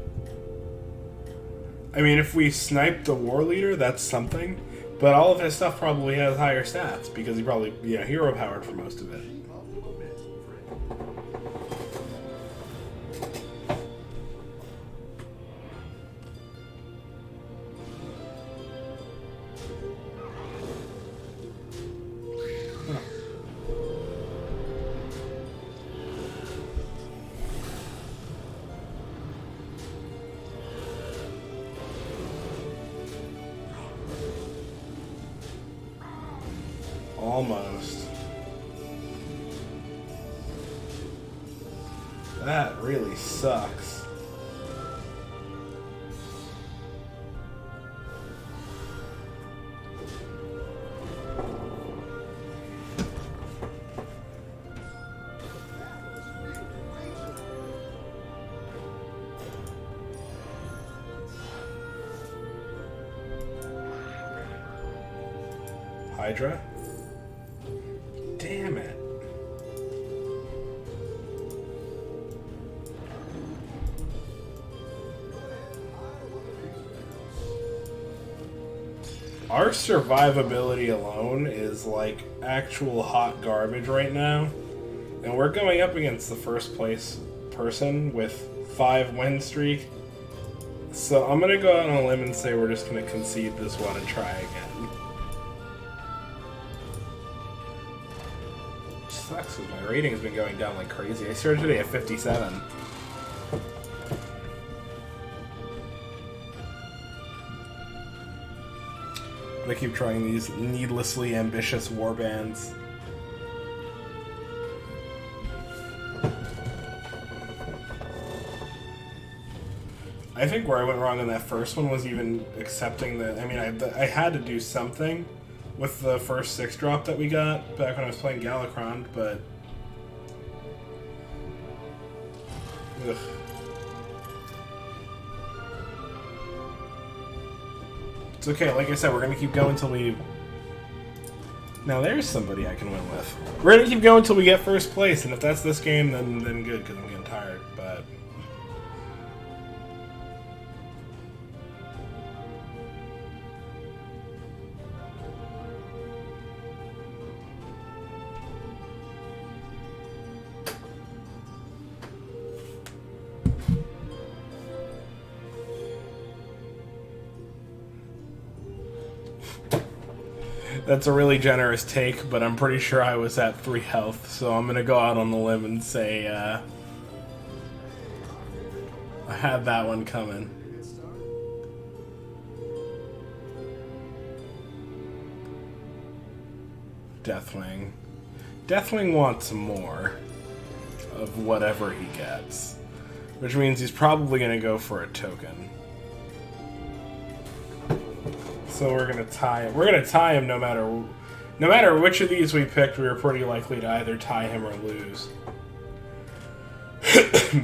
I mean, if we snipe the war leader, that's something. But all of his stuff probably has higher stats because he probably, hero powered for most of it. Almost. That really sucks. Hydra? Damn it. Our survivability alone is like actual hot garbage right now. And we're going up against the first place person with 5 win streak. So I'm gonna go out on a limb and say we're just gonna concede this one and try again. Sucks because my rating has been going down like crazy. I started today at 57. I keep trying these needlessly ambitious warbands. I think where I went wrong in that first one was even accepting that. I mean, I had to do something with the first 6-drop that we got back when I was playing Battlegrounds, but ugh. It's okay, like I said, we're gonna keep going until we... Now there's somebody I can win with. We're gonna keep going until we get first place, and if that's this game, then good, because I'm getting tired, but... That's a really generous take, but I'm pretty sure I was at 3 health, so I'm gonna go out on the limb and say, I had that one coming. Deathwing. Deathwing wants more of whatever he gets, which means he's probably gonna go for a token. So we're gonna tie him. We're gonna tie him no matter which of these we picked. We were pretty likely to either tie him or lose,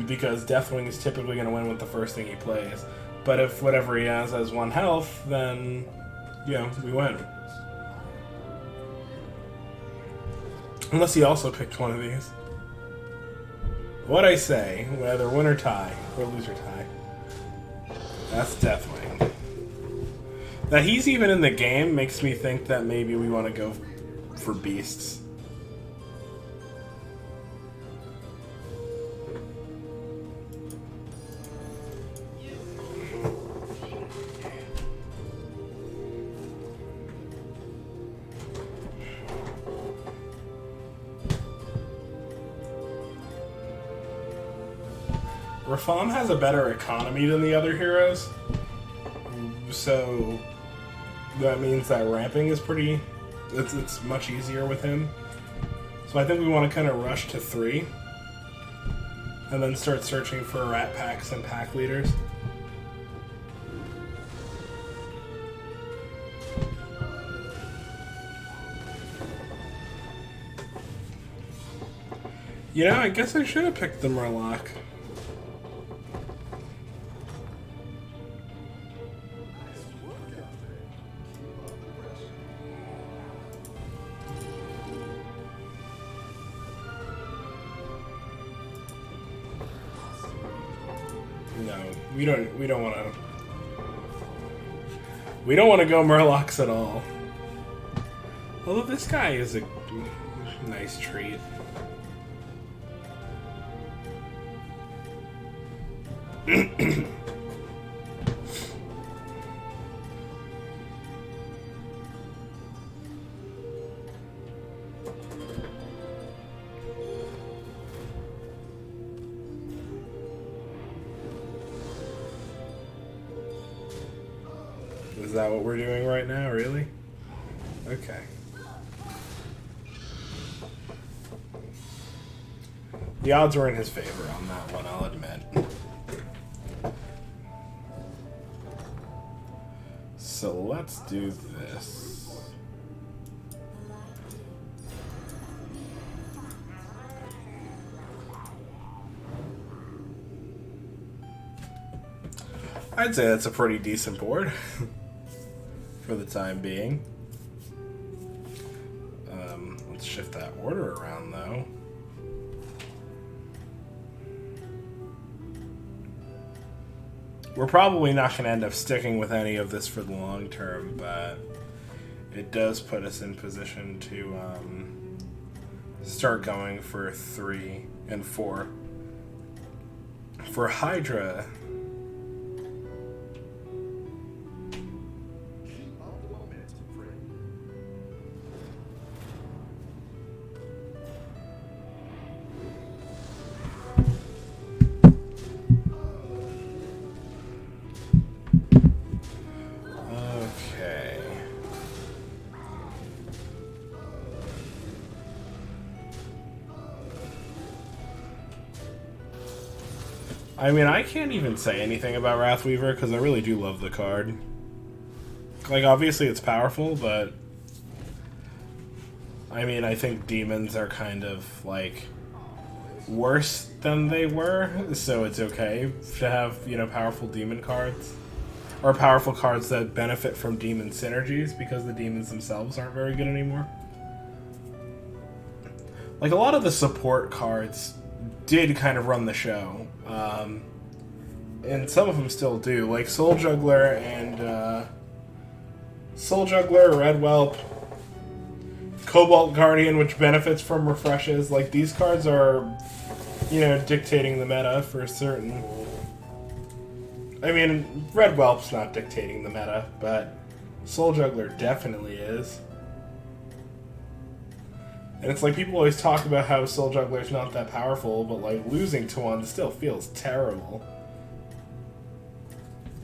because Deathwing is typically gonna win with the first thing he plays. But if whatever he has 1 health, then we win. Unless he also picked one of these. What I say, whether win or tie, or lose or tie. That's Deathwing. That he's even in the game makes me think that maybe we want to go for beasts. Rafam has a better economy than the other heroes, so that means that ramping is it's much easier with him. So I think we want to kind of rush to 3 and then start searching for rat packs and pack leaders. I guess I should have picked the Murloc. We don't want to go Murlocs at all. Although this guy is a nice treat. Is that what we're doing right now, really? Okay. The odds were in his favor on that one, I'll admit. So let's do this. I'd say that's a pretty decent board. For the time being. Let's shift that order around, though. We're probably not going to end up sticking with any of this for the long term, but it does put us in position to start going for 3 and 4. For Hydra, Keep up the momentum, friend. okay. I mean, I can't even say anything about Wrathweaver because I really do love the card. Like, obviously it's powerful, but I mean, I think demons are kind of, like, worse than they were, so it's okay to have, you know, powerful demon cards. Or powerful cards that benefit from demon synergies because the demons themselves aren't very good anymore. Like, a lot of the support cards did kind of run the show. And some of them still do. Like Soul Juggler and Soul Juggler, Red Whelp, Cobalt Guardian, which benefits from refreshes. Like, these cards are, you know, dictating the meta for certain. I mean, Red Whelp's not dictating the meta, but Soul Juggler definitely is. And it's like, people always talk about how Soul Juggler's not that powerful, but like, losing to one still feels terrible.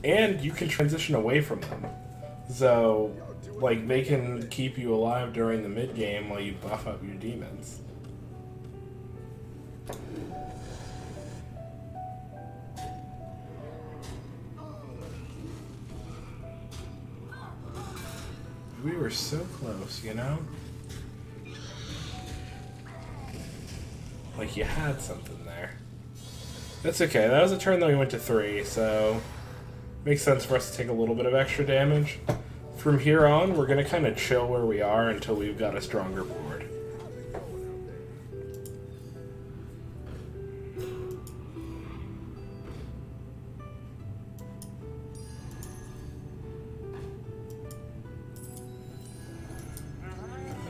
And you can transition away from them. So, like, they can keep you alive during the mid-game while you buff up your demons. We were so close, you know? Like, you had something there. That's okay. That was a turn that we went to 3, so makes sense for us to take a little bit of extra damage. From here on, we're going to kind of chill where we are until we've got a stronger board.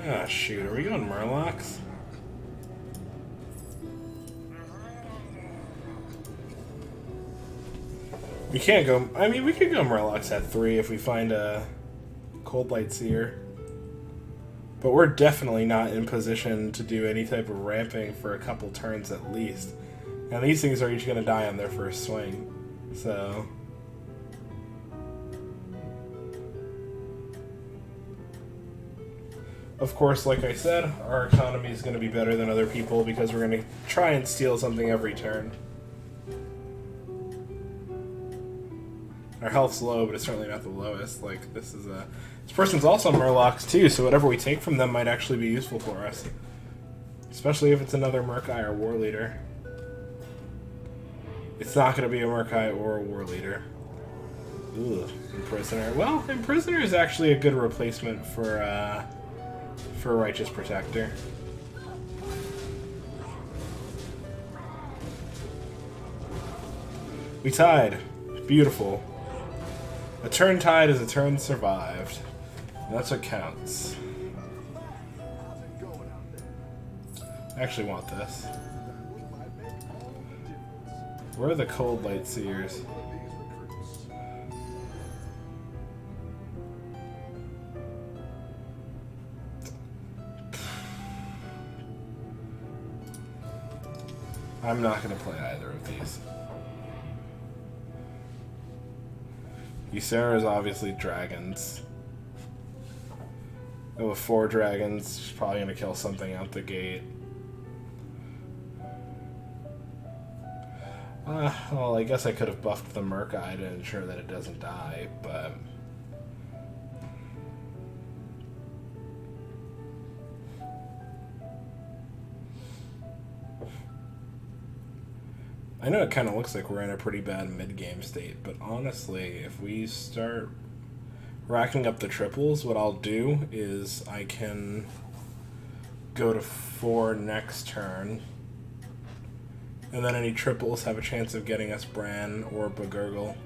Ah, shoot. Are we going Murlocs? We can't go... I mean, we could go Murlocs at 3 if we find a Cold Light Seer. But we're definitely not in position to do any type of ramping for a couple turns at least. And these things are each going to die on their first swing. So... Of course, like I said, our economy is going to be better than other people because we're going to try and steal something every turn. Our health's low, but it's certainly not the lowest. Like, this person's also Murlocs too, so whatever we take from them might actually be useful for us. Especially if it's another Murkai or War Leader. It's not going to be a Murkai or a War Leader. Ugh, Imprisoner. Well, Imprisoner is actually a good replacement for Righteous Protector. We tied. Beautiful. A turn tied is a turn survived. That's what counts. I actually want this. Where are the Cold Light Seers? I'm not going to play either of these. Ysera is obviously dragons. Oh, with 4 dragons, she's probably going to kill something out the gate. Well, I guess I could have buffed the Murkai to ensure that it doesn't die, but... I know it kind of looks like we're in a pretty bad mid-game state, but honestly, if we start racking up the triples, what I'll do is I can go to 4 next turn, and then any triples have a chance of getting us Bran or Bagurgle.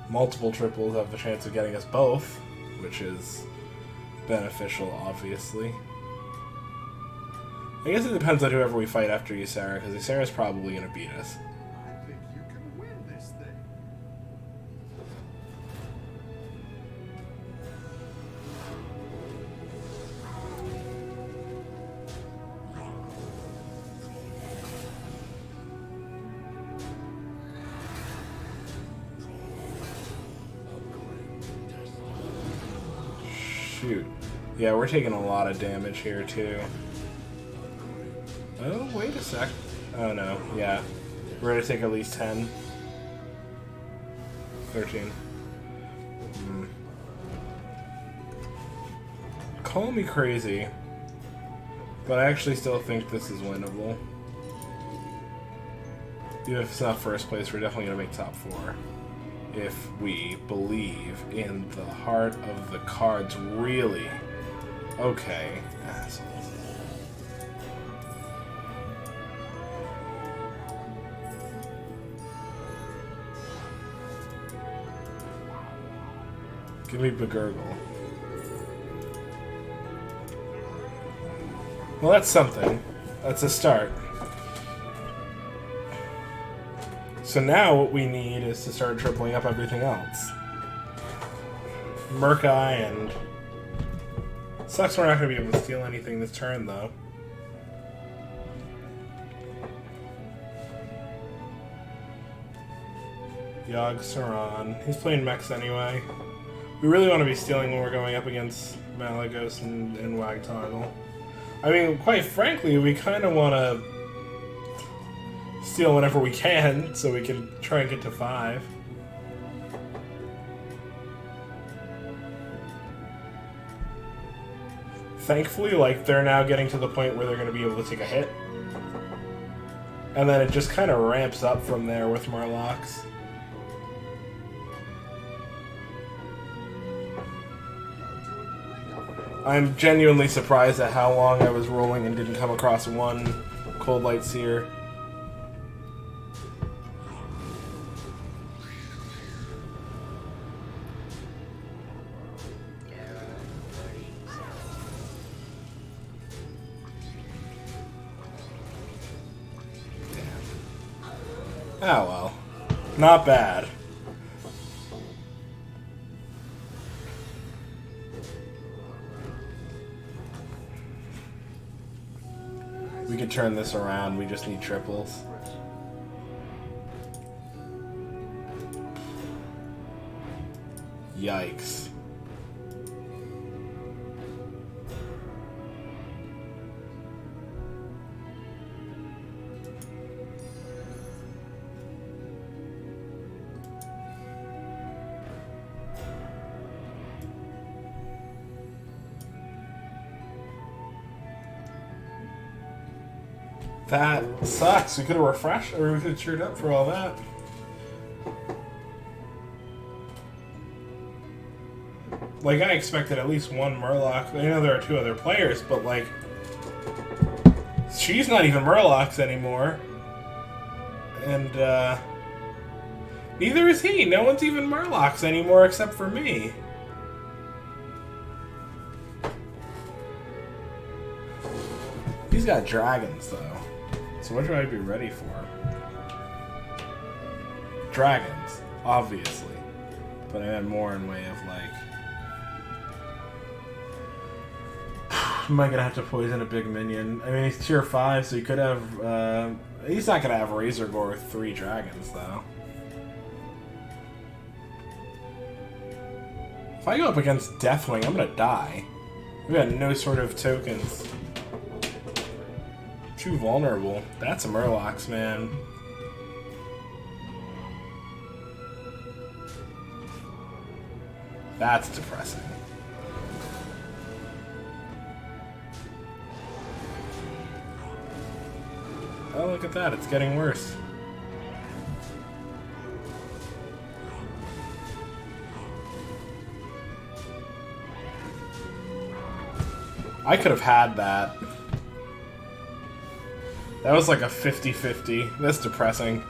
multiple triples have the chance of getting us both, which is beneficial, obviously. I guess it depends on whoever we fight after Ysera, because Ysera's probably going to beat us. I think you can win this thing. Shoot. Yeah, we're taking a lot of damage here, too. Oh, wait a sec. Oh, no. Yeah. We're going to take at least 10. 13. Call me crazy, but I actually still think this is winnable. Even if it's not first place, we're definitely going to make top 4. If we believe in the heart of the cards, really. Okay, assholes. Give me Begurgle. Well, that's something. That's a start. So now what we need is to start tripling up everything else. Murkai and... Sucks we're not going to be able to steal anything this turn, though. Yogg Saron. He's playing mechs anyway. We really want to be stealing when we're going up against Malagos and Wagtoggle. I mean, quite frankly, we kind of want to steal whenever we can, so we can try and get to 5. Thankfully, like, they're now getting to the point where they're going to be able to take a hit. And then it just kind of ramps up from there with Murlocs. I'm genuinely surprised at how long I was rolling and didn't come across one Cold Light Seer. Oh well. Not bad. We could turn this around, we just need triples. Yikes. That sucks. We could have refreshed, or we could have cheered up for all that. Like, I expected at least one Murloc. I know there are 2 other players, but, like, she's not even Murlocs anymore. And, neither is he. No one's even Murlocs anymore except for me. He's got dragons, though. So what should I be ready for? Dragons, obviously. But I had more in way of, like... Am I gonna have to poison a big minion? I mean, he's tier 5, so he could have... he's not gonna have Razor Gore with 3 dragons, though. If I go up against Deathwing, I'm gonna die. We got no sort of tokens. Too vulnerable. That's a Murlocs, man. That's depressing. Oh, look at that. It's getting worse. I could have had that. That was like a 50-50. That's depressing.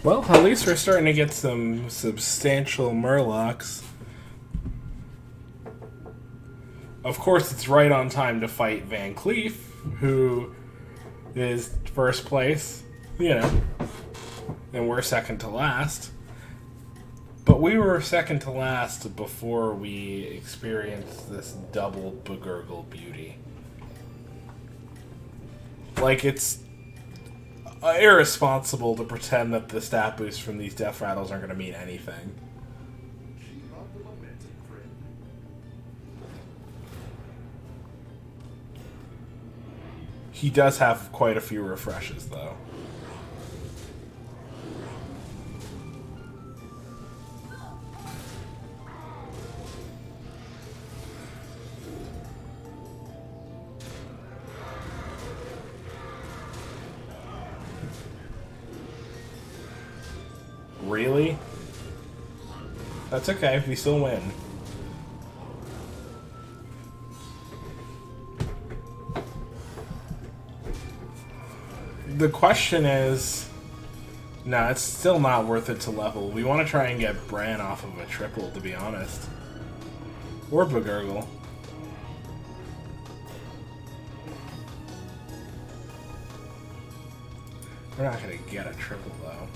Well, at least we're starting to get some substantial Murlocs. Of course, it's right on time to fight Van Cleef, who is first place, you know, and we're second to last. But we were second to last before we experienced this double Begurgle beauty. Like, it's irresponsible to pretend that the stat boosts from these death rattles aren't going to mean anything. He does have quite a few refreshes, though. Really? That's okay, we still win. The question is... No, it's still not worth it to level. We want to try and get Bran off of a triple, to be honest. Or Begurgle. We're not going to get a triple, though.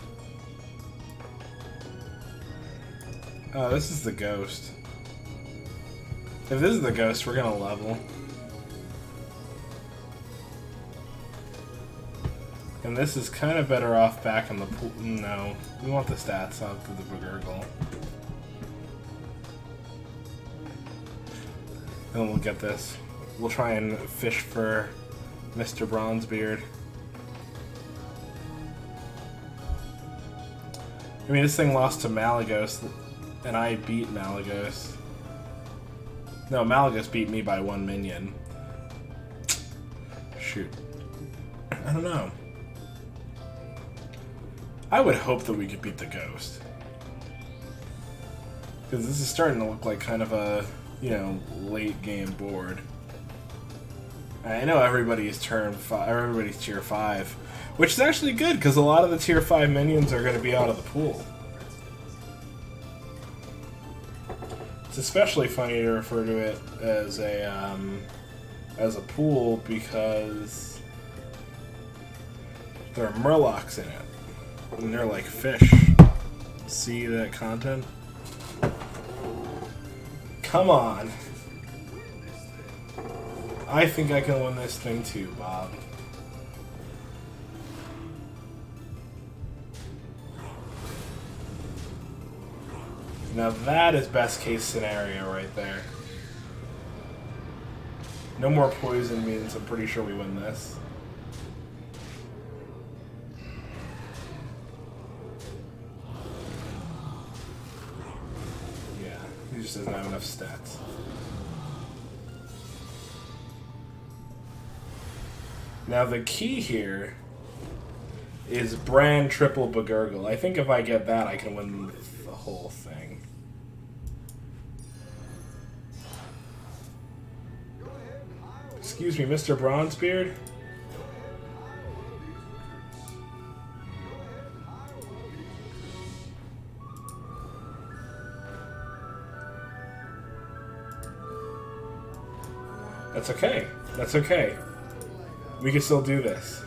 Oh, this is the ghost. If this is the ghost, we're gonna level. And this is kind of better off back in the pool. No, we want the stats up to the Begurgle. And we'll get this. We'll try and fish for Mr. Bronzebeard. I mean, this thing lost to Malagos. And I beat Malagos. No, Malagos beat me by 1 minion. Shoot. I don't know. I would hope that we could beat the Ghost. Because this is starting to look like kind of a, you know, late game board. I know everybody's tier 5. Which is actually good, because a lot of the tier 5 minions are going to be out of the pool. It's especially funny to refer to it as a pool because there are Murlocs in it, and they're like fish. See that content? Come on! I think I can win this thing too, Bob. Now that is best case scenario right there. No more poison means I'm pretty sure we win this. Yeah, he just doesn't have enough stats. Now the key here is Bran triple Begurgle. I think if I get that, I can win the whole thing. Excuse me, Mr. Bronzebeard? That's okay. That's okay. We can still do this.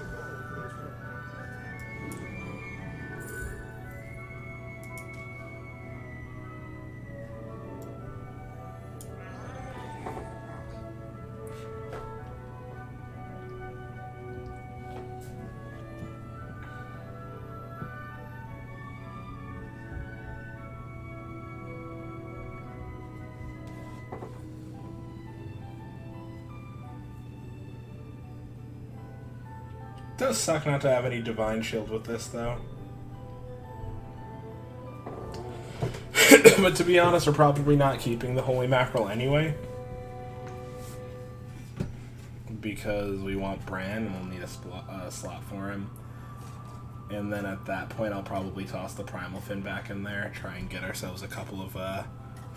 It does suck not to have any Divine Shield with this, though. But to be honest, we're probably not keeping the Holy Mackerel anyway. Because we want Bran, and we'll need a slot for him. And then at that point, I'll probably toss the Primal Fin back in there, try and get ourselves a couple of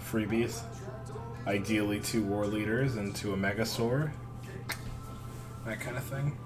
freebies. Ideally 2 War Leaders and 2 Megasaur. That kind of thing.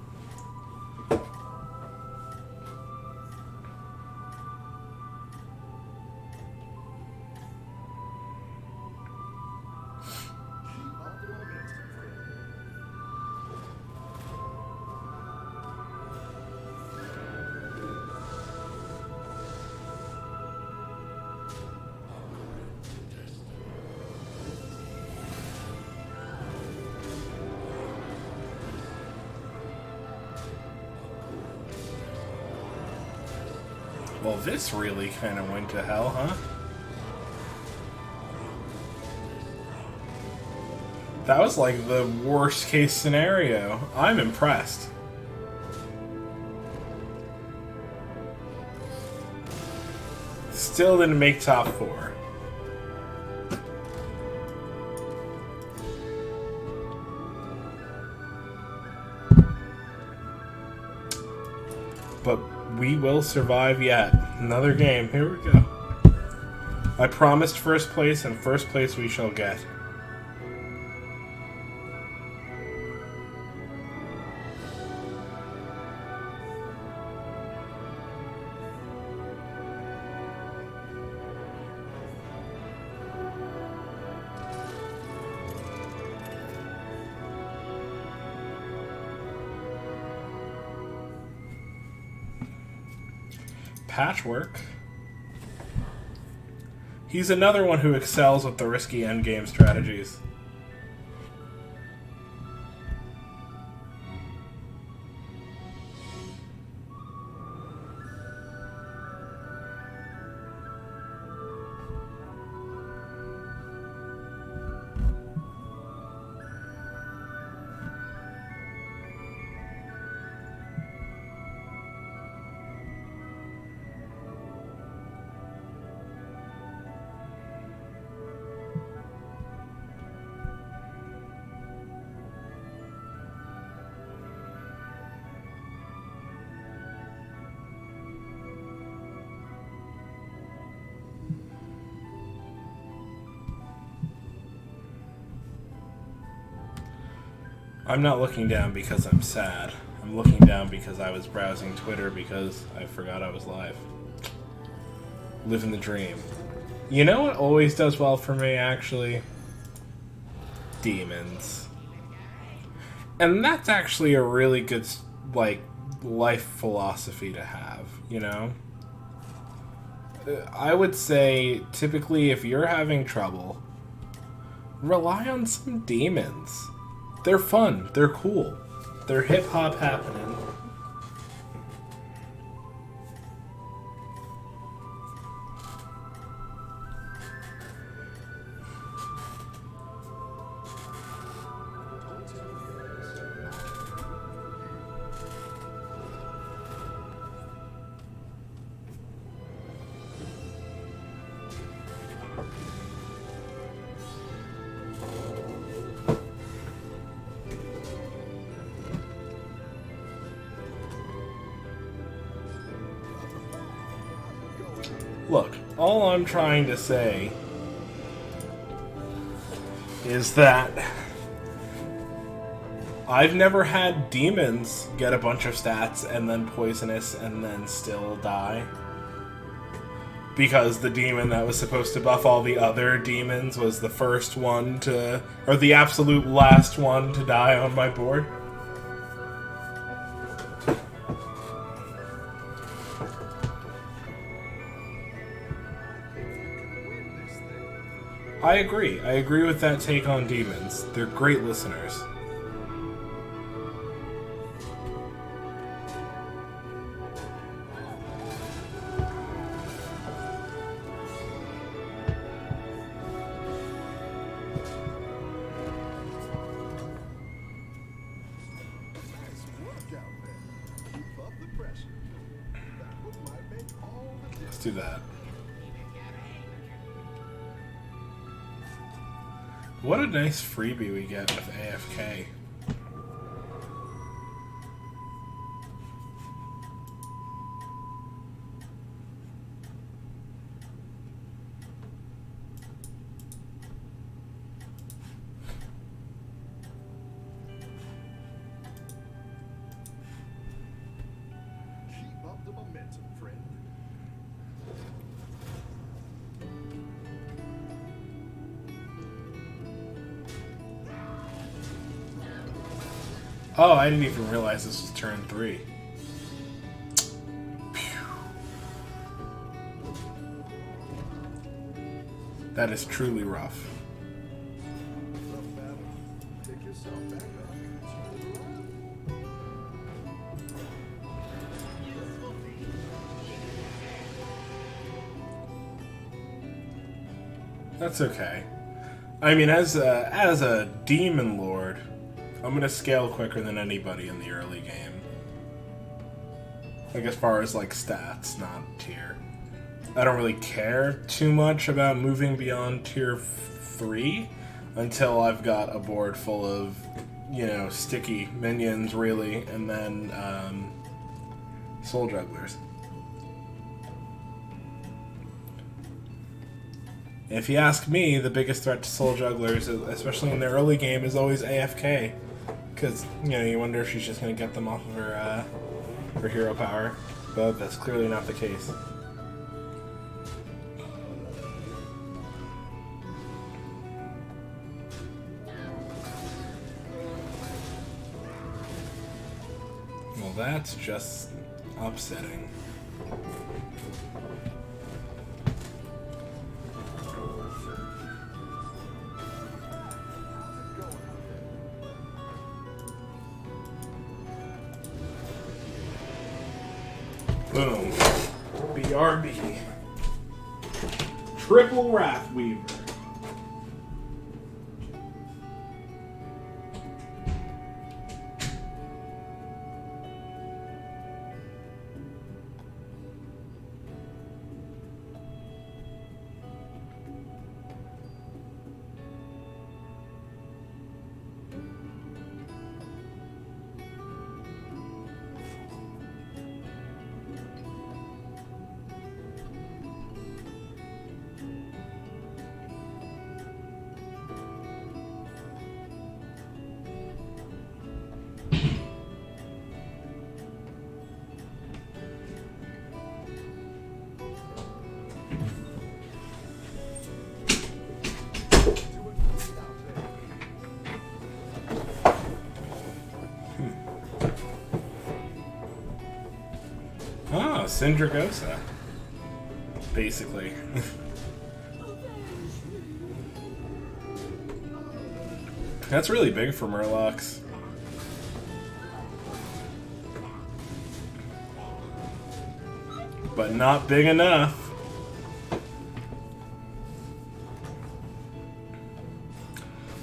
Well, this really kind of went to hell, huh? That was like the worst case scenario. I'm impressed. Still didn't make top 4. But we will survive yet. Another game. Here we go. I promised first place, and first place we shall get. Patchwork. He's another one who excels with the risky endgame strategies. I'm not looking down because I'm sad. I'm looking down because I was browsing Twitter because I forgot I was live. Living the dream. You know what always does well for me, actually? Demons. And that's actually a really good, like, life philosophy to have, you know? I would say, typically, if you're having trouble, rely on some demons. They're fun. They're cool. They're hip-hop happening. Look, all I'm trying to say is that I've never had demons get a bunch of stats and then poisonous and then still die. Because the demon that was supposed to buff all the other demons was the first one to, or the absolute last one to die on my board. I agree. I agree with that take on demons. They're great listeners. Let's do that. What a nice freebie we get with AFK. Keep up the momentum, friend. Oh, I didn't even realize this was turn 3. Phew. That is truly rough. Tough battle. Pick yourself back up and turn it around. That's okay. I mean, as a demon lord, I'm gonna scale quicker than anybody in the early game. Like as far as like stats, not tier. I don't really care too much about moving beyond tier 3 until I've got a board full of, you know, sticky minions, really, and then soul jugglers. If you ask me, the biggest threat to soul jugglers, especially in the early game, is always AFK. Because, you know, you wonder if she's just going to get them off of her hero power. But that's clearly not the case. Well, that's just upsetting. Boom. BRB. Triple Wrathweaver. Oh, Syndragosa. Basically. That's really big for Murlocs. But not big enough.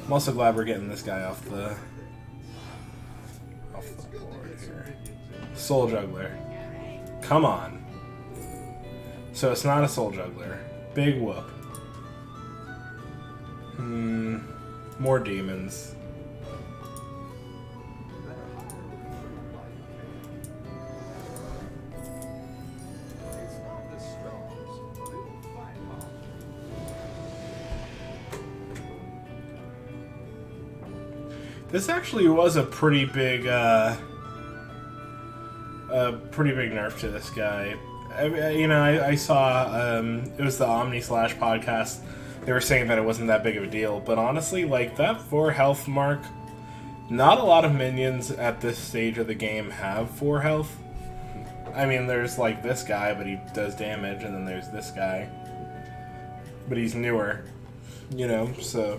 I'm also glad we're getting this guy off the board here. Soul Juggler. Come on. So it's not a Soul Juggler. Big whoop. More demons. This actually was a pretty big nerf to this guy. I saw it was the Omni Slash podcast. They were saying that it wasn't that big of a deal, but honestly, like that 4 health mark, not a lot of minions at this stage of the game have 4 health. I mean, there's like this guy, but he does damage, and then there's this guy, but he's newer, you know. So,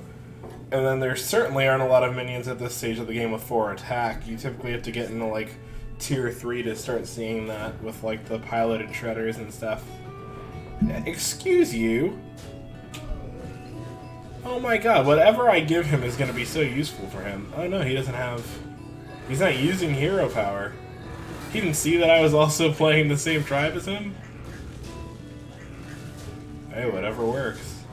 and then there certainly aren't a lot of minions at this stage of the game with 4 attack. You typically have to get into like tier 3 to start seeing that with like the piloted shredders and stuff. Excuse you? Oh my god, whatever I give him is going to be so useful for him. Oh no, he doesn't have... He's not using hero power. He didn't see that I was also playing the same tribe as him? Hey, whatever works.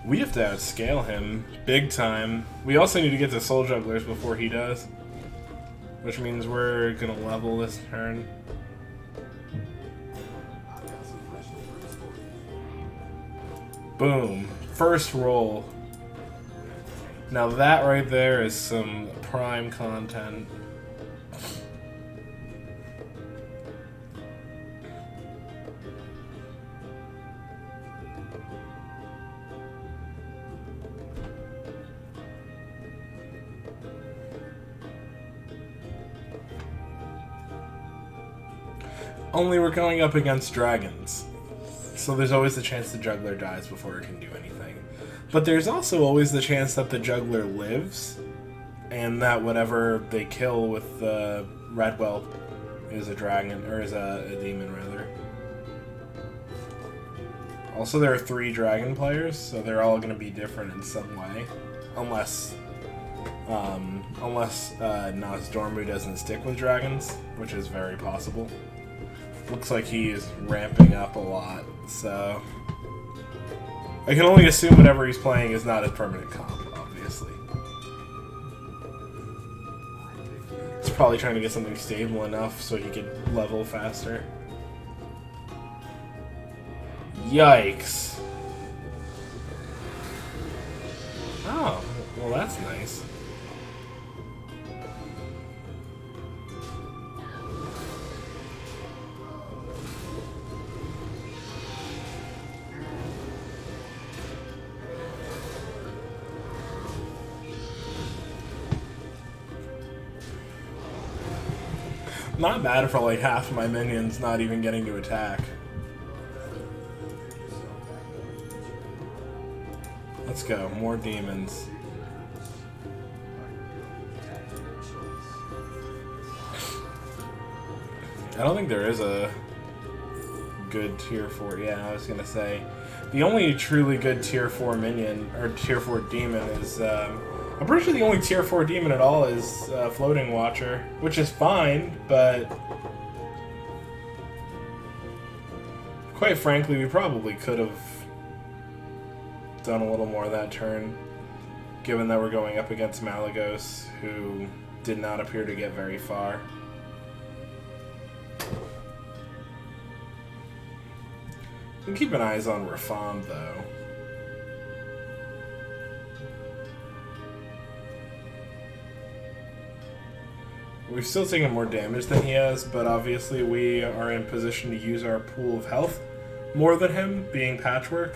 We have to outscale him big time. We also need to get to Soul Jugglers before he does. Which means we're gonna level this turn. Boom. First roll. Now that right there is some prime content. Only we're going up against dragons, so there's always the chance the juggler dies before it can do anything. But there's also always the chance that the juggler lives, and that whatever they kill with the red whelp is a dragon, or is a demon rather. Also, there are 3 dragon players, so they're all going to be different in some way, unless Nosdormu doesn't stick with dragons, which is very possible. Looks like he is ramping up a lot, so I can only assume whatever he's playing is not his permanent comp, obviously. He's probably trying to get something stable enough so he can level faster. Yikes. Oh, well that's nice. Not bad for like half of my minions not even getting to attack. Let's go, more demons. I don't think there is a good tier 4. Yeah, I was gonna say the only truly good tier 4 minion or tier 4 demon is I'm pretty sure the only tier 4 demon at all is Floating Watcher, which is fine, but quite frankly, we probably could have done a little more that turn, given that we're going up against Malagos, who did not appear to get very far. We can keep an eye on Rafam, though. We've still taken more damage than he has, but obviously we are in position to use our pool of health more than him, being Patchwork.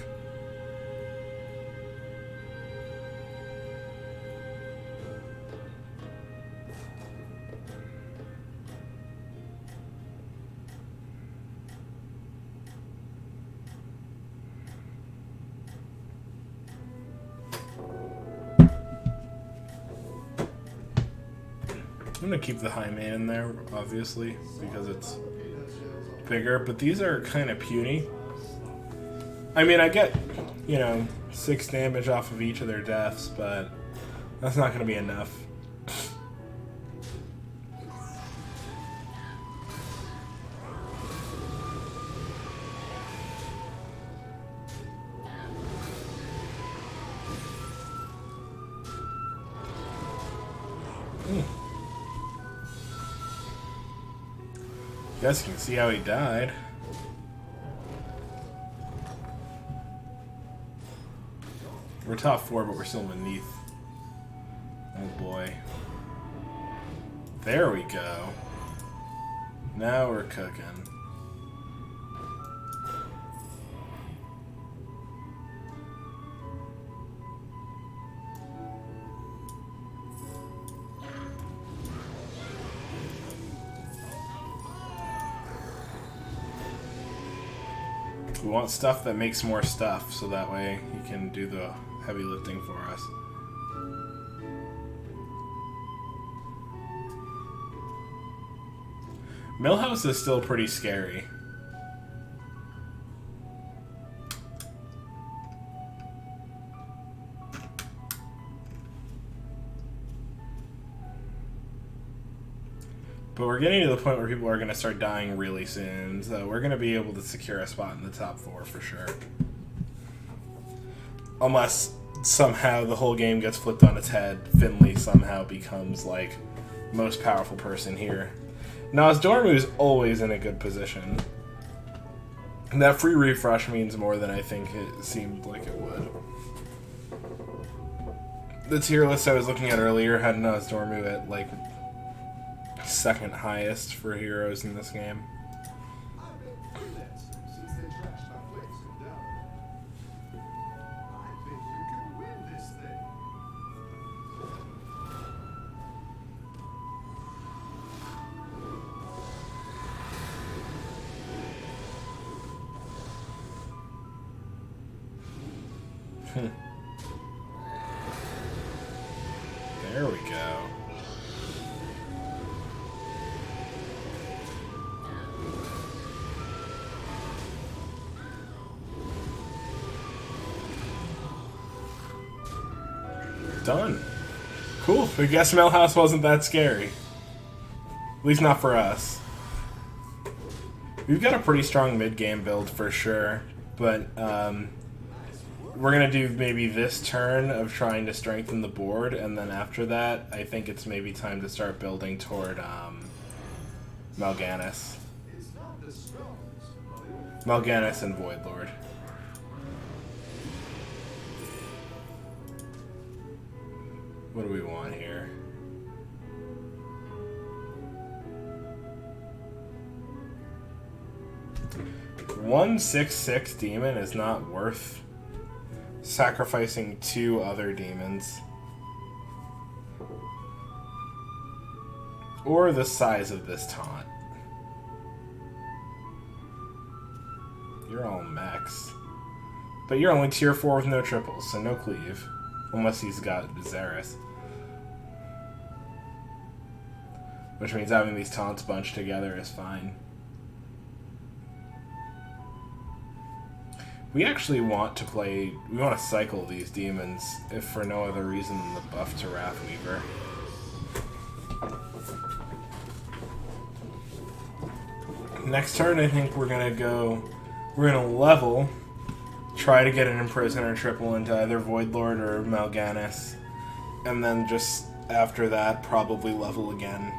I'm going to keep the High Man in there, obviously, because it's bigger, but these are kind of puny. I mean, I get, 6 damage off of each of their deaths, but that's not going to be enough. Guess you can see how he died. We're top 4, but we're still beneath. Oh boy. There we go. Now we're cooking. We want stuff that makes more stuff, so that way he can do the heavy lifting for us. Millhouse is still pretty scary. But we're getting to the point where people are going to start dying really soon, so we're going to be able to secure a spot in the top 4 for sure. Unless somehow the whole game gets flipped on its head, Finley somehow becomes, like, most powerful person here. Nosdormu is always in a good position. And that free refresh means more than I think it seemed like it would. The tier list I was looking at earlier had Nosdormu at, like, second highest for heroes in this game. There we go. Done. Cool. I guess Millhouse wasn't that scary. At least not for us. We've got a pretty strong mid-game build for sure, but we're going to do maybe this turn of trying to strengthen the board, and then after that, I think it's maybe time to start building toward Mal'Ganis. Mal'Ganis and Voidlord. What do we want here? One 6/6 demon is not worth sacrificing 2 other demons. Or the size of this taunt. You're all mechs. But you're only tier 4 with no triples, so no cleave. Unless he's got Xeris. Which means having these taunts bunched together is fine. We actually want to play... We want to cycle these demons, if for no other reason than the buff to Wrathweaver. Next turn, I think we're going to go... We're going to level, try to get an Imprisoner triple into either Voidlord or Mal'Ganis, and then just after that, probably level again.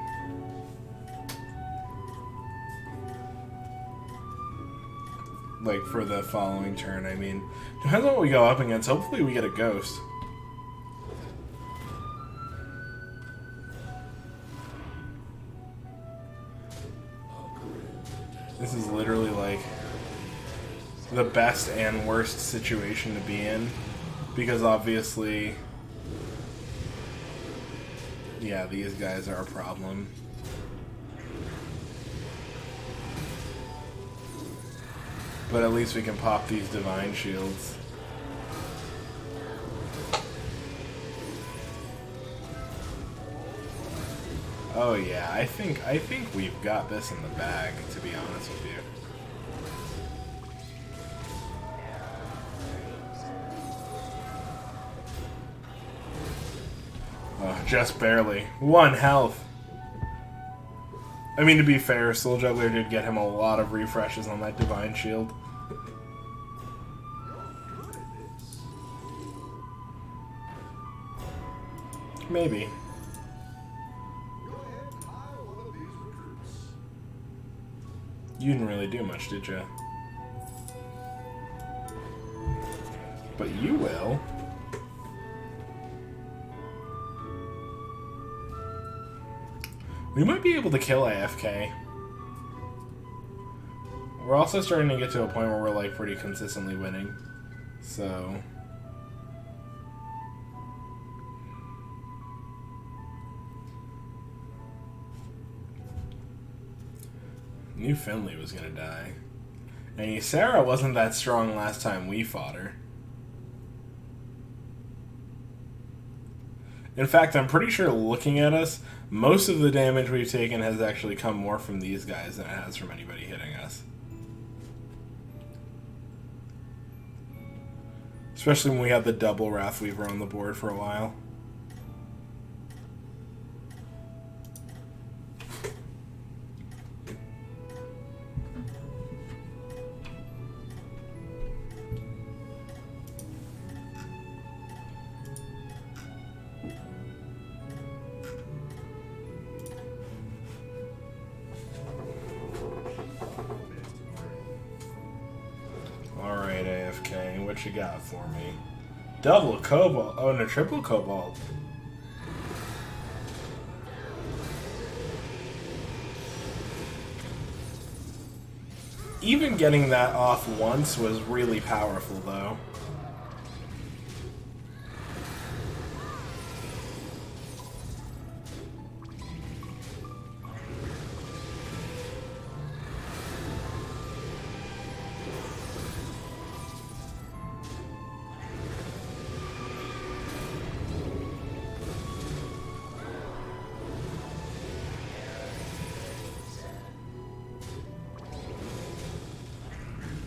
Like, for the following turn, I mean. Depends on what we go up against. Hopefully we get a Ghost. This is literally, like, the best and worst situation to be in. Because, obviously... Yeah, these guys are a problem. But at least we can pop these Divine Shields. Oh yeah, I think we've got this in the bag, to be honest with you. Oh, just barely. 1 health. I mean, to be fair, Soul Juggler did get him a lot of refreshes on that Divine Shield. Maybe. You didn't really do much, did you? But you will. We might be able to kill AFK. We're also starting to get to a point where we're like pretty consistently winning. So... Knew Finley was gonna die. And Ysera wasn't that strong last time we fought her. In fact, I'm pretty sure looking at us, most of the damage we've taken has actually come more from these guys than it has from anybody hitting us. Especially when we had the double Wrathweaver on the board for a while. Alright, AFK, what you got for me? Double Cobalt. Oh, no, triple Cobalt. Even getting that off once was really powerful, though.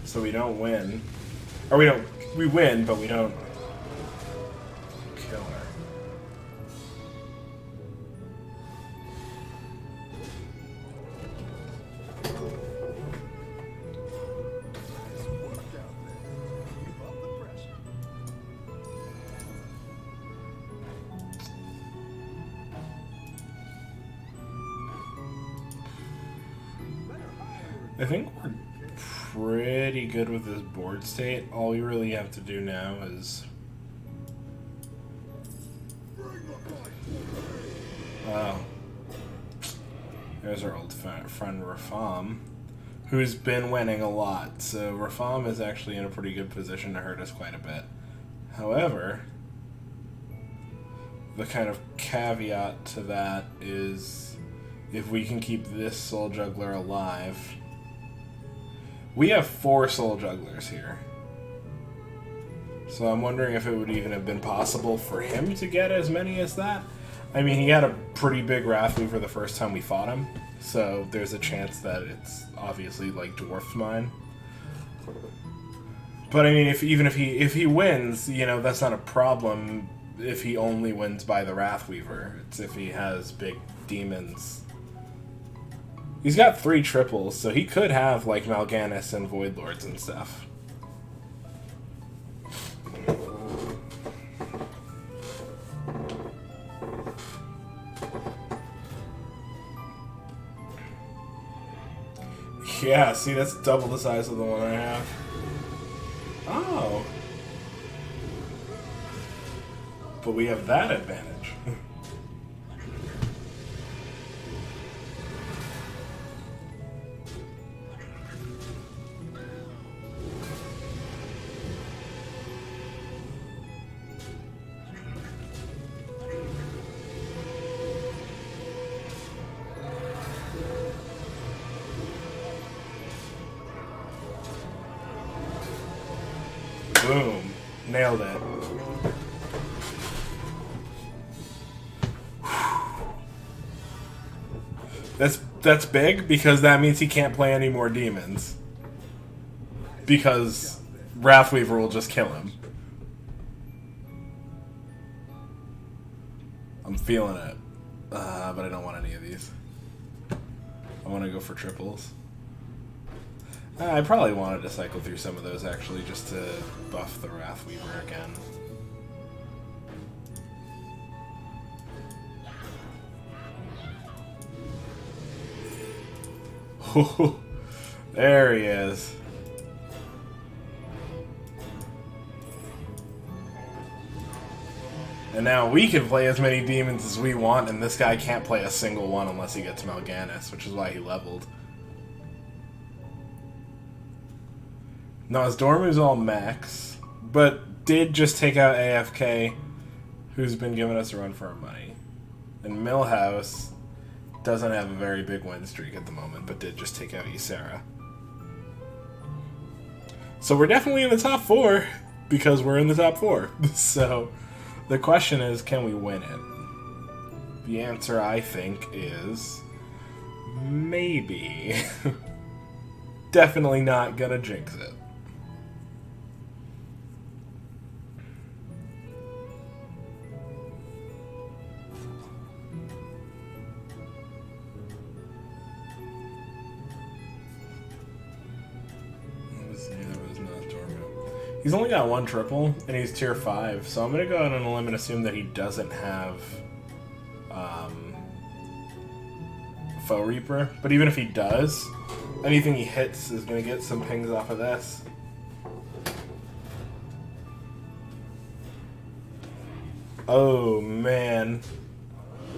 So we don't win. Or we win, but we don't kill her. I think we're pretty good with this board state. All we really have to do now is... Oh. There's our old friend Rafam, who's been winning a lot. So Rafam is actually in a pretty good position to hurt us quite a bit. However, the kind of caveat to that is if we can keep this Soul Juggler alive... We have 4 Soul Jugglers here. So I'm wondering if it would even have been possible for him to get as many as that. I mean, he had a pretty big Wrathweaver the first time we fought him, so there's a chance that it's obviously, like, dwarfed mine. But I mean, if he wins, you know, that's not a problem if he only wins by the Wrathweaver. It's if he has big demons. He's got 3 triples, so he could have, like, Mal'Ganis and Voidlords and stuff. Yeah, see, that's double the size of the one I have. Oh. But we have that advantage. Boom. Nailed it. That's big because that means he can't play any more demons. Because Wrathweaver will just kill him. I'm feeling it. But I don't want any of these. I want to go for triples. I probably wanted to cycle through some of those, actually, just to buff the Wrathweaver again. There he is. And now we can play as many demons as we want, and this guy can't play a single one unless he gets Mal'Ganis, which is why he leveled. Now, his Dormu's all max, but did just take out AFK, who's been giving us a run for our money. And Millhouse doesn't have a very big win streak at the moment, but did just take out Ysera. So we're definitely in the top 4, because we're in the top 4. So the question is, can we win it? The answer, I think, is maybe. Definitely not gonna jinx it. He's only got 1 triple, and he's tier 5, so I'm going to go out on a limb and assume that he doesn't have Foe Reaper. But even if he does, anything he hits is going to get some pings off of this. Oh, man.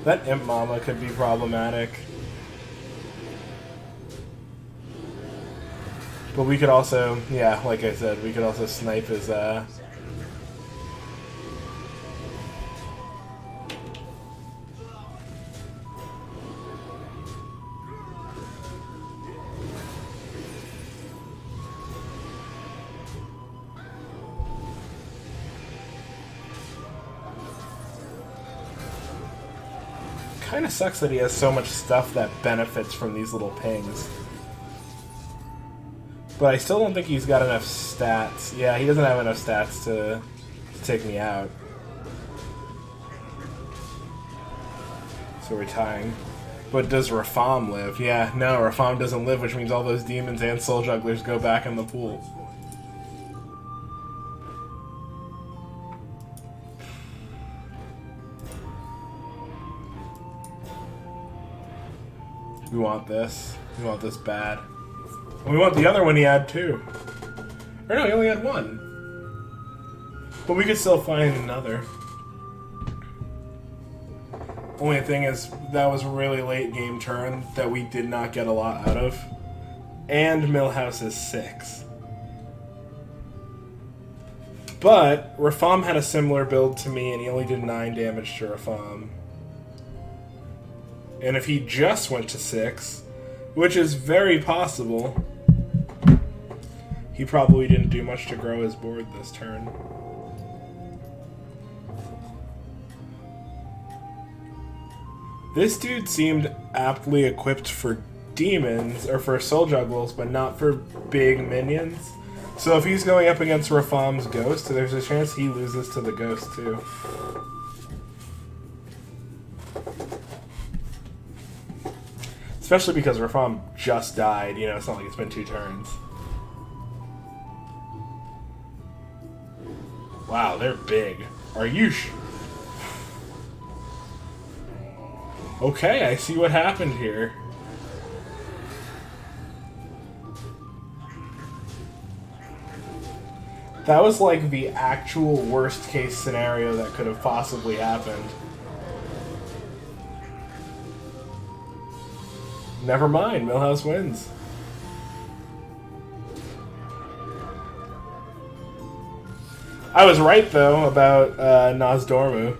That Imp Mama could be problematic. But we could also, yeah, like I said, we could also snipe his, Kinda sucks that he has so much stuff that benefits from these little pings. But I still don't think he's got enough stats. Yeah, he doesn't have enough stats to take me out. So we're tying. But does Rafam live? Yeah, no, Rafam doesn't live, which means all those demons and soul jugglers go back in the pool. We want this. We want this bad. We want the other one he had too. Or no, he only had one. But we could still find another. Only thing is, that was a really late game turn that we did not get a lot out of. And Millhouse is 6. But Rafam had a similar build to me, and he only did 9 damage to Rafam. And if he just went to 6, which is very possible, he probably didn't do much to grow his board this turn. This dude seemed aptly equipped for demons, or for soul juggles, but not for big minions. So if he's going up against Rafam's ghost, there's a chance he loses to the ghost too. Especially because Rafam just died, you know, it's not like it's been 2 turns. Wow, they're big. Are you Okay, I see what happened here. That was like the actual worst case scenario that could have possibly happened. Never mind, Millhouse wins. I was right though about Nozdormu.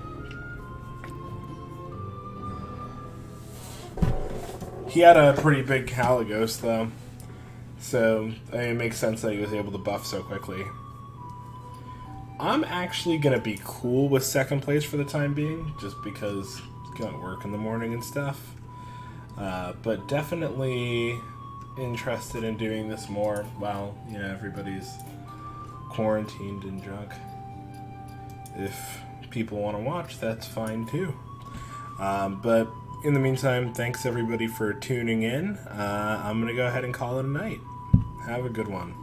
He had a pretty big Caligos, though, so it makes sense that he was able to buff so quickly. I'm actually going to be cool with 2nd place for the time being, just because it's got to work in the morning and stuff. But definitely interested in doing this more while, you know, everybody's quarantined and drunk. If people want to watch, that's fine too. But in the meantime, thanks everybody for tuning in. I'm going to go ahead and call it a night. Have a good one.